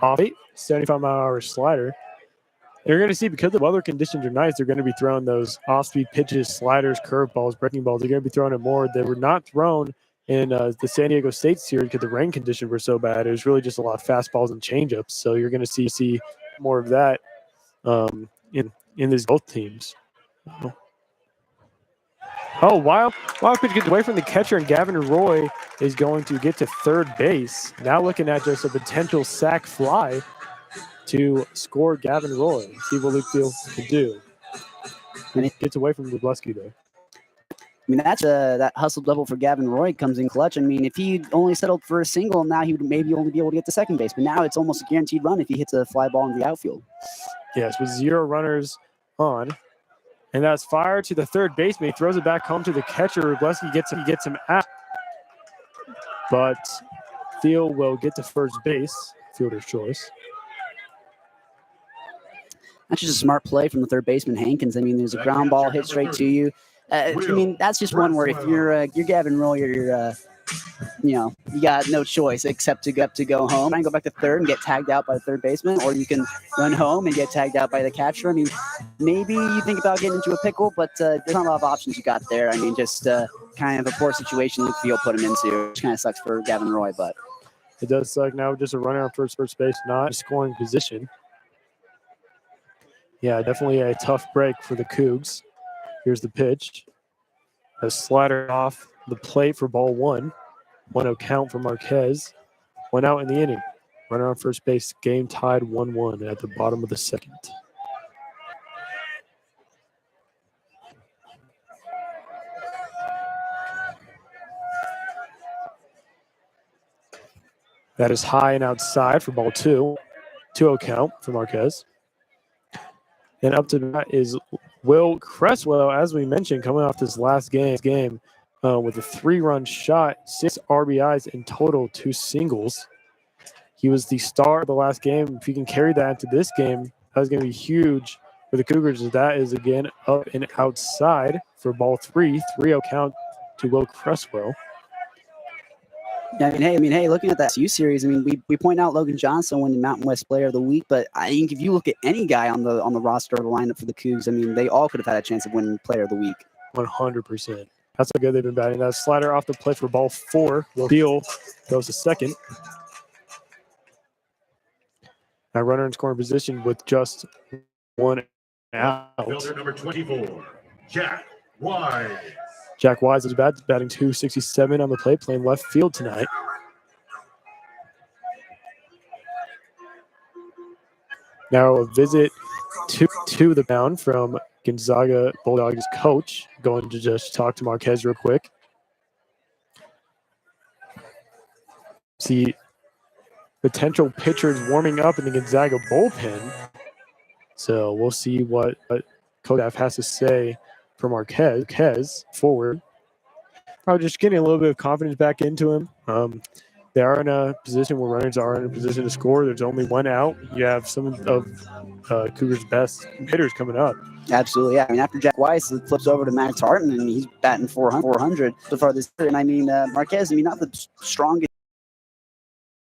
off 75-mile-an-hour slider. You're going to see, because the weather conditions are nice, they're going to be throwing those off-speed pitches, sliders, curveballs, breaking balls. They're going to be throwing it more. They were not thrown in the San Diego State series because the rain conditions were so bad. It was really just a lot of fastballs and changeups. So you're going to see more of that in these both teams. Wild pitch gets away from the catcher, and Gavin Roy is going to get to third base. Now looking at just a potential sac fly to score Gavin Roy. See what Luke Thiel can do. And he gets away from Wrubleski there. I mean, that hustle double for Gavin Roy comes in clutch. I mean, if he only settled for a single, now he would maybe only be able to get to second base. But now it's almost a guaranteed run if he hits a fly ball in the outfield. Yes, with 0 runners on. And that's fired to the third baseman. He throws it back home to the catcher. Wrubleski gets him out. But Thiel will get to first base. Fielder's choice. That's just a smart play from the third baseman, Hankins. I mean, there's a ground ball hit straight to you. I mean, that's just one where if you're Gavin Roy, you got no choice except to go home and go back to third and get tagged out by the third baseman, or you can run home and get tagged out by the catcher. I mean, maybe you think about getting into a pickle, but there's not a lot of options you got there. I mean, just kind of a poor situation Luke Thiel put him into, which kind of sucks for Gavin Roy, but it does suck. Now just a runner on first base, not a scoring position. Yeah, definitely a tough break for the Cougs. Here's the pitch. A slider off the plate for ball 1. 1-0 count for Marquez. 1 out in the inning. Runner on first base. Game tied 1-1 at the bottom of the second. That is high and outside for ball 2. 2-0 count for Marquez. And up to that is Will Cresswell, as we mentioned, coming off this last game with a 3-run shot, 6 RBIs in total, 2 singles. He was the star of the last game. If he can carry that into this game, that's going to be huge for the Cougars. That is, again, up and outside for ball 3. 3-0 count to Will Cresswell. Yeah, I mean, hey, looking at that SU series, I mean, we point out Logan Johnson winning Mountain West Player of the Week, but I think if you look at any guy on the roster or the lineup for the Cougs, I mean, they all could have had a chance of winning Player of the Week. 100%. That's how good they've been batting. That slider off the plate for ball 4. Will Thiel goes to second. Now runner in scoring position with just 1 out. Fielder number 24, Jack Wise. Jack Wise is batting .267 on the plate, playing left field tonight. Now a visit to the mound from Gonzaga Bulldogs coach. Going to just talk to Marquez real quick. See potential pitchers warming up in the Gonzaga bullpen. So we'll see what Coach has to say for Marquez forward. Probably just getting a little bit of confidence back into him. They are in a position where runners are in a position to score. There's only 1 out. You have some of Cougars' best hitters coming up. Absolutely, yeah. I mean, after Jack Weiss, it flips over to Max Hartman, and he's batting 400 so far this year. And I mean, Marquez, I mean, not the strongest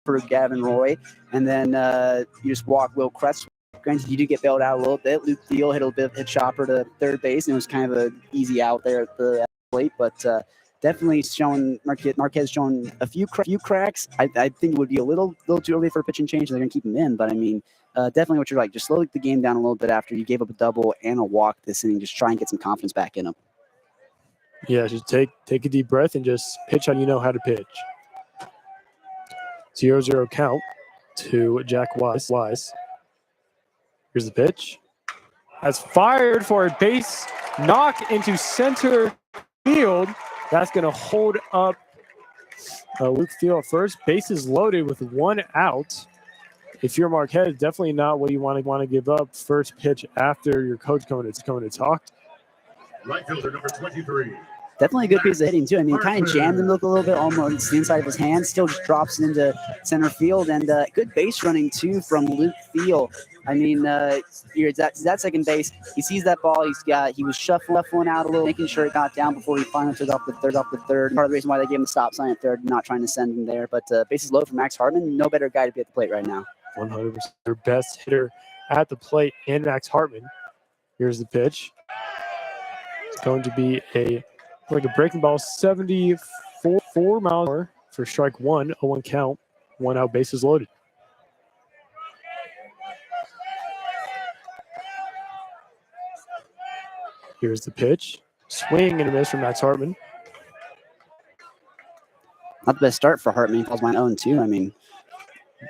for Gavin Roy. And then you just walk Will Cresswell. Granted, you do get bailed out a little bit. Luke Thiel hit a bit of a chopper to third base, and it was kind of an easy out there at the plate. But definitely showing Marquez showing a few cracks. I think it would be a little too early for a pitching change, and they're going to keep him in. But I mean, definitely what you're like. Just slow the game down a little bit after you gave up a double and a walk this inning. Just try and get some confidence back in him. Yeah, just take a deep breath and just pitch how you know how to pitch. 0-0 count to Jack Wise. Here's the pitch. That's fired for a base knock into center field. That's going to hold up Luke Thiel at first. Bases loaded with 1 out. If you're Marquez, definitely not what you want to give up first pitch after your coach coming to talk. Right fielder number 23. Definitely a good piece of hitting, too. I mean, kind of jammed him up a little bit, almost the inside of his hand. Still just drops it into center field. And good base running, too, from Luke Thiel. I mean, he's at second base. He sees that ball. He was shuffling out a little, making sure it got down before he finally took off the third. Part of the reason why they gave him a stop sign at third, not trying to send him there. But bases low for Max Hartman. No better guy to be at the plate right now. 100% their best hitter at the plate in Max Hartman. Here's the pitch. It's going to be a breaking ball, 74 miles an hour for strike 1, 0-1 count, 1 out, bases loaded. Here's the pitch. Swing and a miss from Max Hartman. Not the best start for Hartman. He calls my own, too. I mean,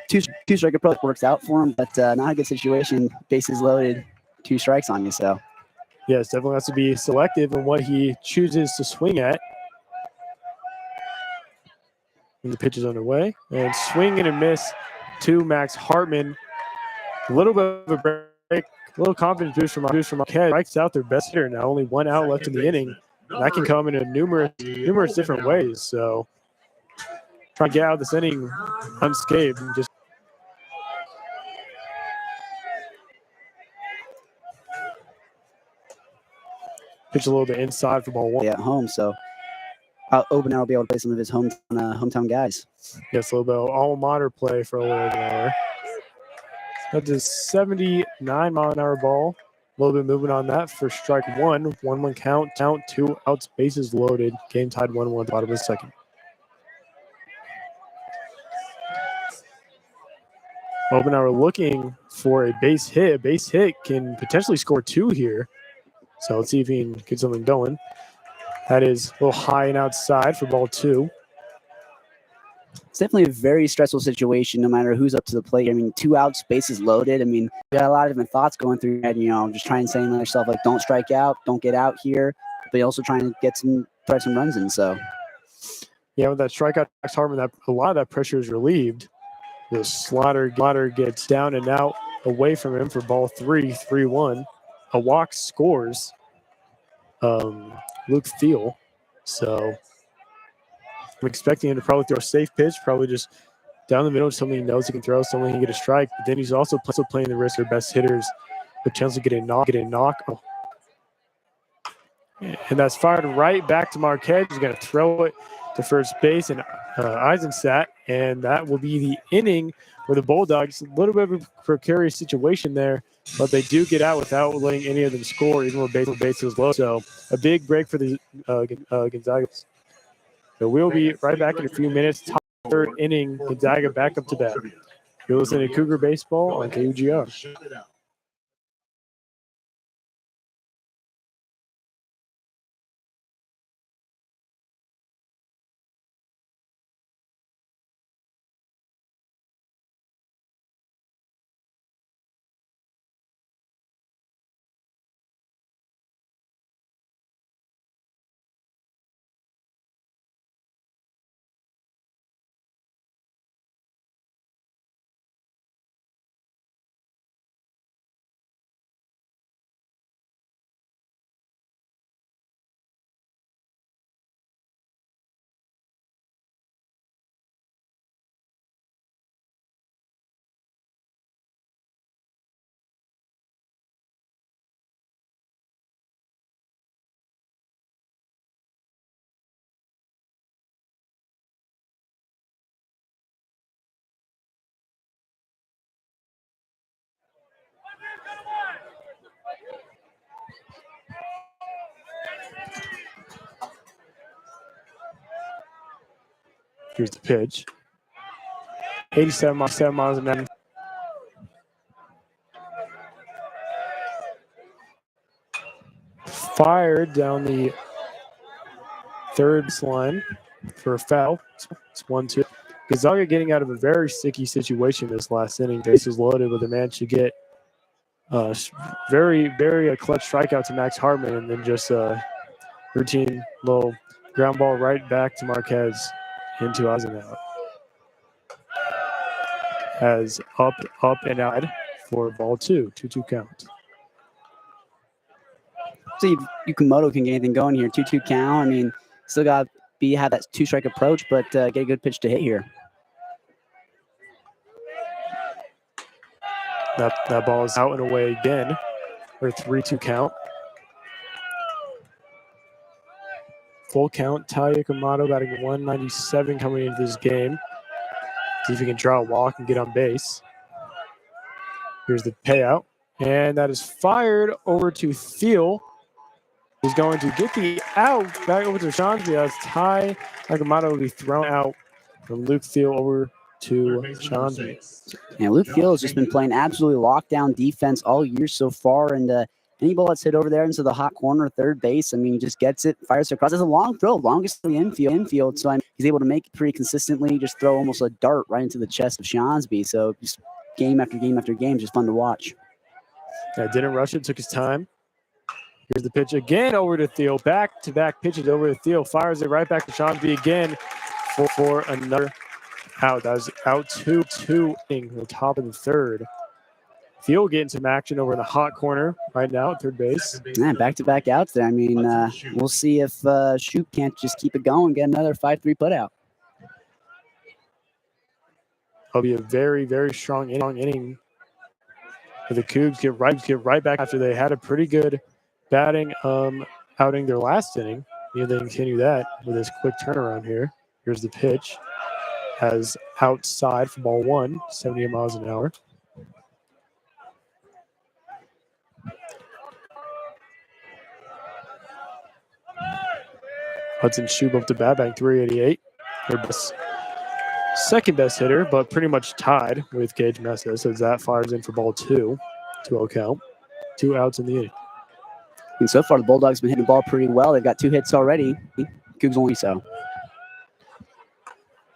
two strike approach works out for him, but not a good situation. Bases loaded, 2 strikes on you, so. Yes, definitely has to be selective in what he chooses to swing at. And the pitch is underway. And swing and a miss to Max Hartman. A little bit of a break, a little confidence boost from Marquez. Strikes out their best hitter now, only 1 out left in the inning. And that can come in numerous different ways. So try to get out of this inning unscathed and just pitch a little bit inside for ball 1. Yeah, at home, so Obenar will be able to play some of his hometown guys. Yes, a little bit of alma mater play for Obenar. That's a 79 mile an hour ball. A little bit movement on that for strike 1. 1-1 count, 2 outs, bases loaded. Game tied 1-1 at the bottom of the second. Obenar looking for a base hit. A base hit can potentially score 2 here. So let's see if he can get something going. That is a little high and outside for ball 2. It's definitely a very stressful situation, no matter who's up to the plate. I mean, 2 outs, bases loaded. I mean, you got a lot of different thoughts going through your head, just trying to say to yourself, like, don't strike out, don't get out here, but you're also trying to throw some runs in, so. Yeah, with that strikeout, Max Hartman, a lot of that pressure is relieved. The Slaughter gets down and out away from him for ball 3, 3-1. A walk scores Luke Thiel. So I'm expecting him to probably throw a safe pitch, probably just down the middle, something he knows he can throw, something he can get a strike. But then he's also playing the risk of best hitters, potentially get a knock. Oh. And that's fired right back to Marquez. He's going to throw it to first base and Eisenstadt, and that will be the inning for the Bulldogs. A little bit of a precarious situation there, but they do get out without letting any of them score, even with bases low. So a big break for the Gonzaga. So we'll be right back in a few minutes. Top 3rd inning, Gonzaga back up to bat. You're listening to Cougar Baseball on KUGR. Here's the pitch. 87 miles an hour. Fired down the third line for a foul. It's 1-2. Gonzaga getting out of a very sticky situation this last inning. Bases loaded, but they managed to get very, very clutch strikeout to Max Hartman, and then just routine little ground ball right back to Marquez into Eisenhower. Has up, and out for ball 2, 2-2 count. See if Yukimoto can get anything going here. 2-2 count. I mean, still got to have that two-strike approach, but get a good pitch to hit here. That ball is out and away again for 3-2 count. Full count. Tai Yukimoto batting 197 coming into this game. See if he can draw a walk and get on base. Here's the payout. And that is fired over to Thiel. He's going to get the out back over to Schansby as Tai Yukimoto will be thrown out from Luke Thiel over to Schansby. And Luke Thiel has just been playing absolutely lockdown defense all year so far. And any ball that's hit over there into the hot corner, third base, I mean, he just gets it, fires it across. It's a long throw, longest in the infield. So he's able to make it pretty consistently, just throw almost a dart right into the chest of Schansby. So just game after game after game, just fun to watch. Yeah, didn't rush it, took his time. Here's the pitch again over to Thiel. Back-to-back pitches over to Thiel. Fires it right back to Schansby again for another out. That was out 2-2 in the top of the third. Thiel getting some action over in the hot corner right now at third base. Yeah, back-to-back outs there. I mean, we'll see if Shoop can't just keep it going, get another 5-3 putout. It'll be a very, very strong inning for the Cougs. Get right back after they had a pretty good batting outing their last inning. Maybe they continue that with this quick turnaround here. Here's the pitch. Has outside for ball 1, 78 miles an hour. Hudson Shube up to bat, batting 388. Their second best hitter, but pretty much tied with Gage Mesa, as that fires in for ball 2, 2-0 count. 2 outs in the inning. And so far, the Bulldogs have been hitting the ball pretty well. They've got 2 hits already. Cougs only so.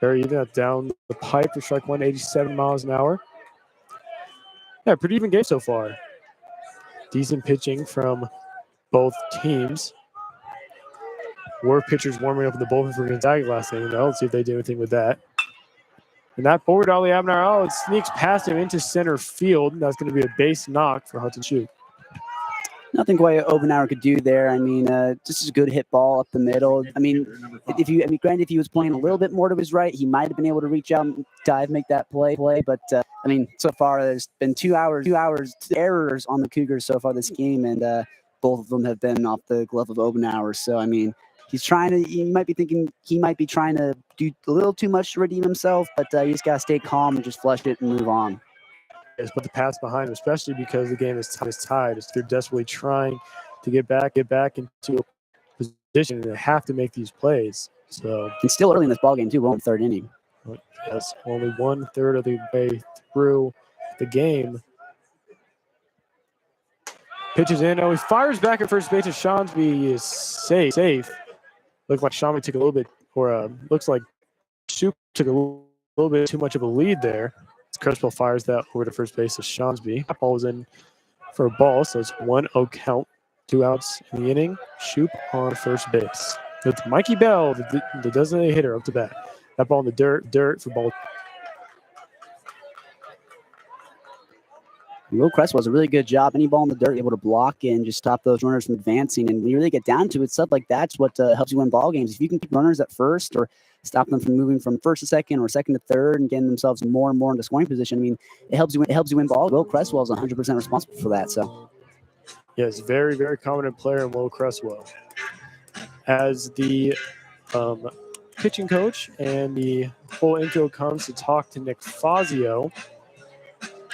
Very even down the pipe for strike 187 miles an hour. Yeah, pretty even game so far. Decent pitching from both teams. Were pitchers warming up in the bullpen for Gonzaga last inning. Let's see if they do anything with that. And that forward Ali Abner, it sneaks past him into center field. That's going to be a base knock for Hudson Shute. Nothing quite Obenauer could do there. I mean, just a good hit ball up the middle. I mean, granted, if he was playing a little bit more to his right, he might have been able to reach out and dive, make that play. But I mean, so far there's been 2 hours errors on the Cougars so far this game, and both of them have been off the glove of Obenauer. So I mean, you might be thinking he might be trying to do a little too much to redeem himself, but you just gotta stay calm and just flush it and move on. Is put the pass behind him, especially because the game is tied. They're desperately trying to get back into a position, and they have to make these plays. So it's still early in this ballgame too. We're on the third inning. Yes, only 1/3 of the way through the game. Pitches in. Oh, he fires back at first base. Schansby is safe. Looks like Schansby took a little bit, looks like Shoop took a little bit too much of a lead there. Creswell fires that over to first base to Schansby. That ball is in for a ball, so it's 1-0 count. 2 outs in the inning. Shoop on first base. It's Mikey Bell, the designated hitter, up to bat. That ball in the dirt for ball. Will Cresswell does a really good job. Any ball in the dirt, able to block and just stop those runners from advancing. And when you really get down to it, stuff like that's what helps you win ball games. If you can keep runners at first or stop them from moving from first to second or second to third and getting themselves more and more into scoring position, I mean, it helps you win ball. Will Cresswell is 100% responsible for that. So, yes, very, very competent player in Will Cresswell. As the pitching coach and the full infield comes to talk to Nick Fazio.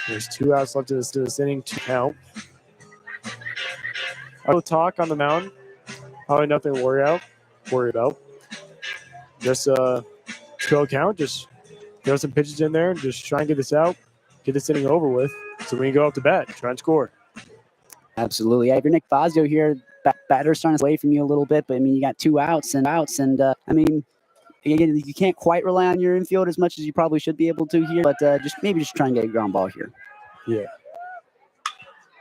There's 2 outs left in this inning to count. I will talk on the mound. Probably nothing to worry about. Just 2-0 count. Just throw some pitches in there and just try and get this out. Get this inning over with. So when you go up to bat, try and score. Absolutely. Yeah, if you're Nick Fazio here, batter's starting to away from you a little bit, but I mean, you got 2 outs, and I mean, again, you can't quite rely on your infield as much as you probably should be able to here, but just try and get a ground ball here. Yeah.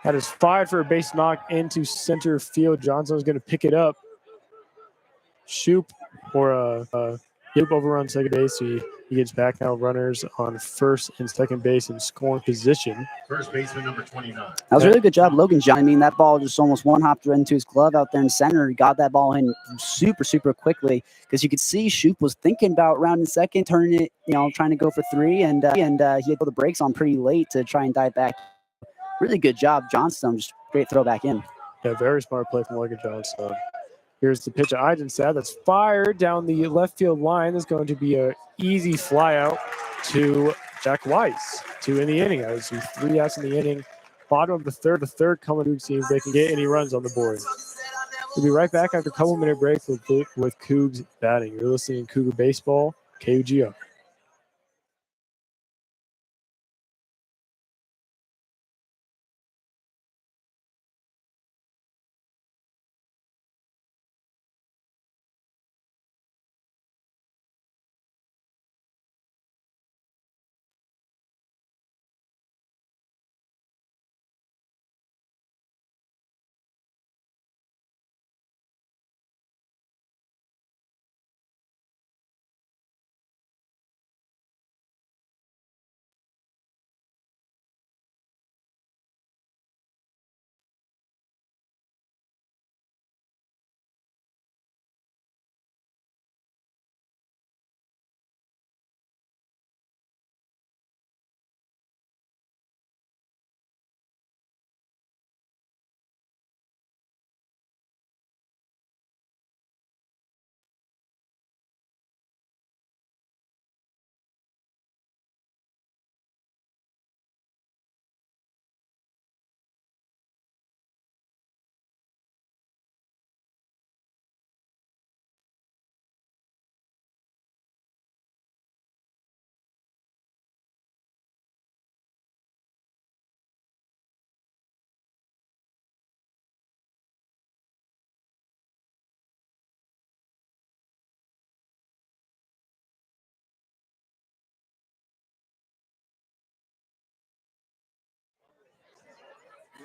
That is fired for a base knock into center field. Johnson is going to pick it up. Shoop or Yoop over on second base. He gets back now. Runners on first and second base in scoring position. First baseman number 29. That was a really good job, Logan John. I mean, that ball just almost one-hopped right into his glove out there in center. He got that ball in super, super quickly because you could see Shoop was thinking about rounding second, turning it, trying to go for 3, and he had to put the brakes on pretty late to try and dive back. Really good job, Johnstone. Just great throw back in. Yeah, very smart play from Logan Johnstone. Here's the pitch of Eisenstadt that's fired down the left field line. There's going to be an easy fly out to Jack Weiss. 2 in the inning. I would see 3 outs in the inning. Bottom of the third coming to see if they can get any runs on the board. We'll be right back after a couple-minute break with Cougs batting. You're listening to Cougar Baseball, KUGR.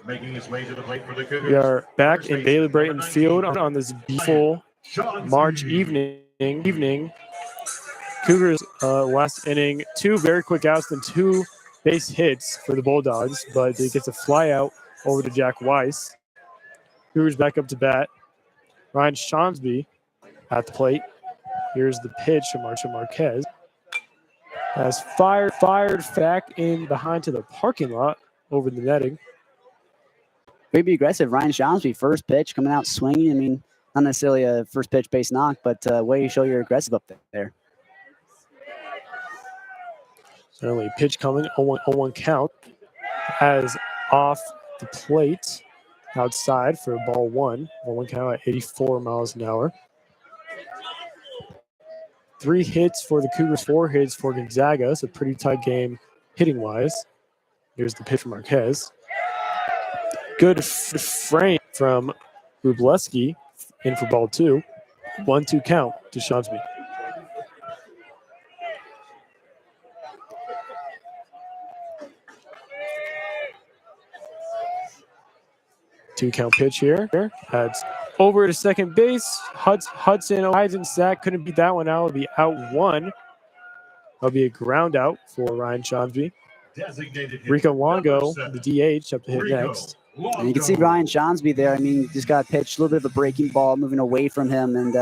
Making his way to the plate for the Cougars. We are back in Bailey Brayton Field on this beautiful March evening. Cougars last inning, 2 very quick outs and 2 base hits for the Bulldogs, but it gets a fly out over to Jack Weiss. Cougars back up to bat. Ryan Shonsby at the plate. Here's the pitch from Marshall Marquez. Has fired back in behind to the parking lot over the netting. Very aggressive. Ryan Shonsby, first pitch coming out swinging. I mean, not necessarily a first pitch base knock, but way you show you're aggressive up there. Certainly pitch coming, 0-1 count. As off the plate outside for ball 1. 0-1 count at 84 miles an hour. 3 hits for the Cougars, 4 hits for Gonzaga. It's a pretty tight game hitting-wise. Here's the pitch from Marquez. Good frame from Rubleski in for ball 2. 1-2 count to Shonsby. Two count pitch here. That's over to second base. Hudson Eisenstadt couldn't beat that one out. It'll be out 1. That'll be a ground out for Ryan Shonsby. Rico Longo, the DH, up to hit next. And you can see Ryan Shonsby there. I mean, just got pitched a little bit of a breaking ball moving away from him, and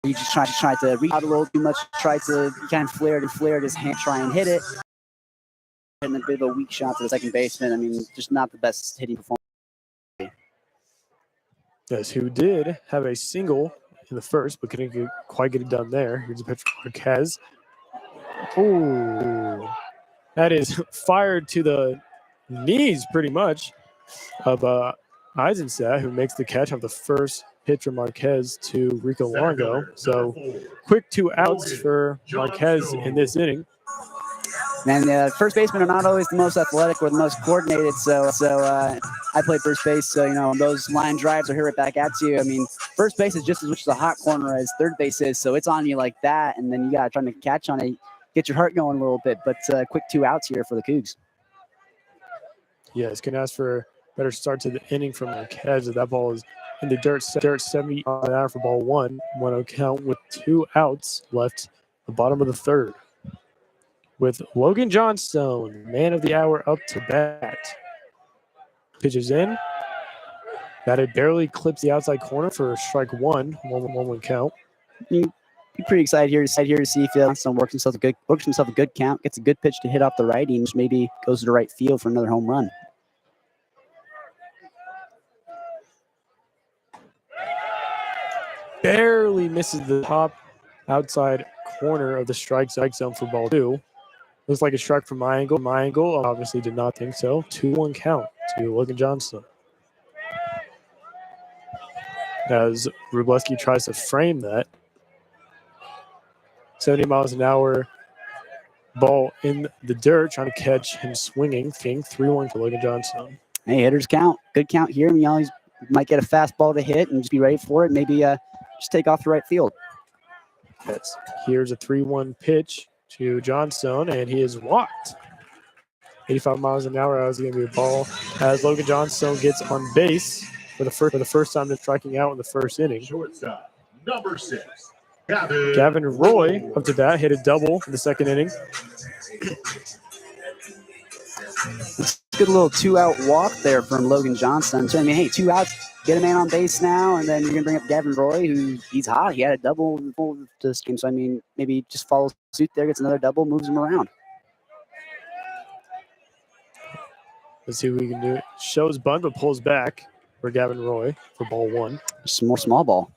he just tried to reach out a little too much. He kind of flared his hand, try and hit it. And a bit of a weak shot to the second baseman. I mean, just not the best hitting performance. Yes, who did have a single in the first, but couldn't quite get it done there. Here's a pitch from Marquez. Ooh, that is fired to the knees pretty much of Eisenstadt, who makes the catch off the first pitch from Marquez to Rico Longo. So quick 2 outs for Marquez in this inning. And first basemen are not always the most athletic or the most coordinated. So I played first base. So, you know, those line drives are here right back at you. I mean, first base is just as much as a hot corner as third base is. So it's on you like that. And then you got to try to catch on it, get your heart going a little bit. But quick 2 outs here for the Cougs. Yes, can ask for a better start to the inning from Marquez. That ball is in the dirt 70 on an hour for ball 1. 1-0 count with 2 outs left the bottom of the third. With Logan Johnstone, man of the hour, up to bat. Pitches in. That barely clips the outside corner for strike 1. 1-1 count. Be pretty excited here to see if Johnstone works himself a good count, gets a good pitch to hit off the righty, and maybe goes to the right field for another home run. Barely misses the top outside corner of the strike zone for ball 2. Looks like a strike from my angle. Obviously did not think so. 2-1 count to Logan Johnson. As Rubleski tries to frame that. 70 miles an hour ball in the dirt, trying to catch him swinging. 3-1 for Logan Johnson. Hey, hitters count. Good count here. You always might get a fastball to hit and just be ready for it. Maybe just take off the right field. Yes. Here's a 3-1 pitch to Johnstone, and he is walked. 85 miles an hour. That was going to be a ball as Logan Johnstone gets on base for the first time they're striking out in the first inning. Shortstop, number 6, Gavin Roy up to bat, hit a double in the second inning. Good little 2-out walk there from Logan Johnstone. So, I mean, hey, 2 outs, get a man on base now, and then you're going to bring up Gavin Roy, he's hot. He had a double this game. So, I mean, maybe just follows suit there, gets another double, moves him around. Let's see what we can do. Shows bunt, but pulls back for Gavin Roy for ball 1. Just more small ball.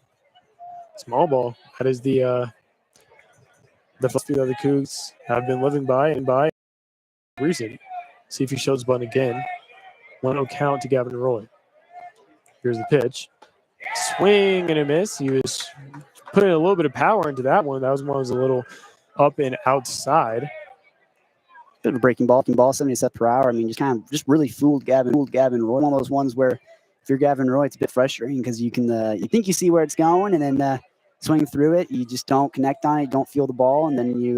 Small ball. That is the philosophy that the Cougs have been living by and by recent. See if he shows bunt again. 1-0 count to Gavin Roy. Here's the pitch. Swing and a miss. He was putting a little bit of power into that one. That was one that was a little up and outside. Bit of a breaking ball, 77 per hour. I mean, just really fooled Gavin Roy. One of those ones where if you're Gavin Roy, it's a bit frustrating because you think you see where it's going, and then swing through it, you just don't connect on it, you don't feel the ball, and then you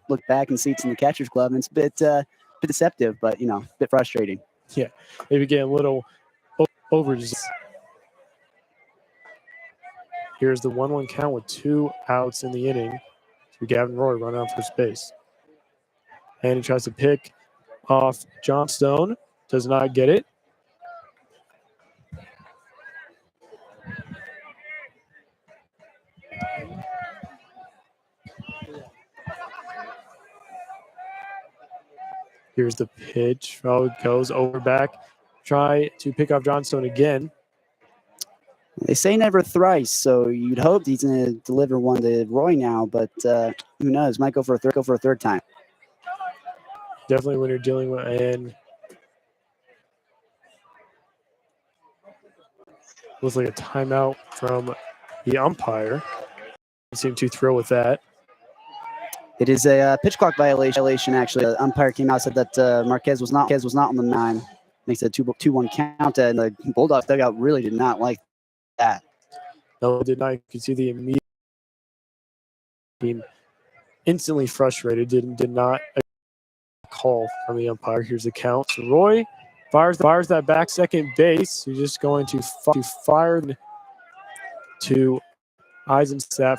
look back and see it's in the catcher's glove, and it's a bit deceptive, but a bit frustrating. Yeah, maybe get a little overzealous. Here's the 1-1 count with 2 outs in the inning to Gavin Roy run on first base. And he tries to pick off Johnstone. Does not get it. Here's the pitch. Oh, it goes over back. Try to pick off Johnstone again. They say never thrice, so you'd hope he's going to deliver one to Roy now, but who knows? Might go for a third time. Definitely when you're dealing with and looks like a timeout from the umpire. Seemed too thrilled with that. It is a pitch clock violation. Actually, the umpire came out and said that Marquez was not on the 9. Makes it a 2-1 count, and the Bulldogs dugout really did not like that. No, it did not. You can see the immediate being instantly frustrated. Did not call from the umpire. Here's the count. So Roy fires that back second base. He's just going to fire to Eisenstadt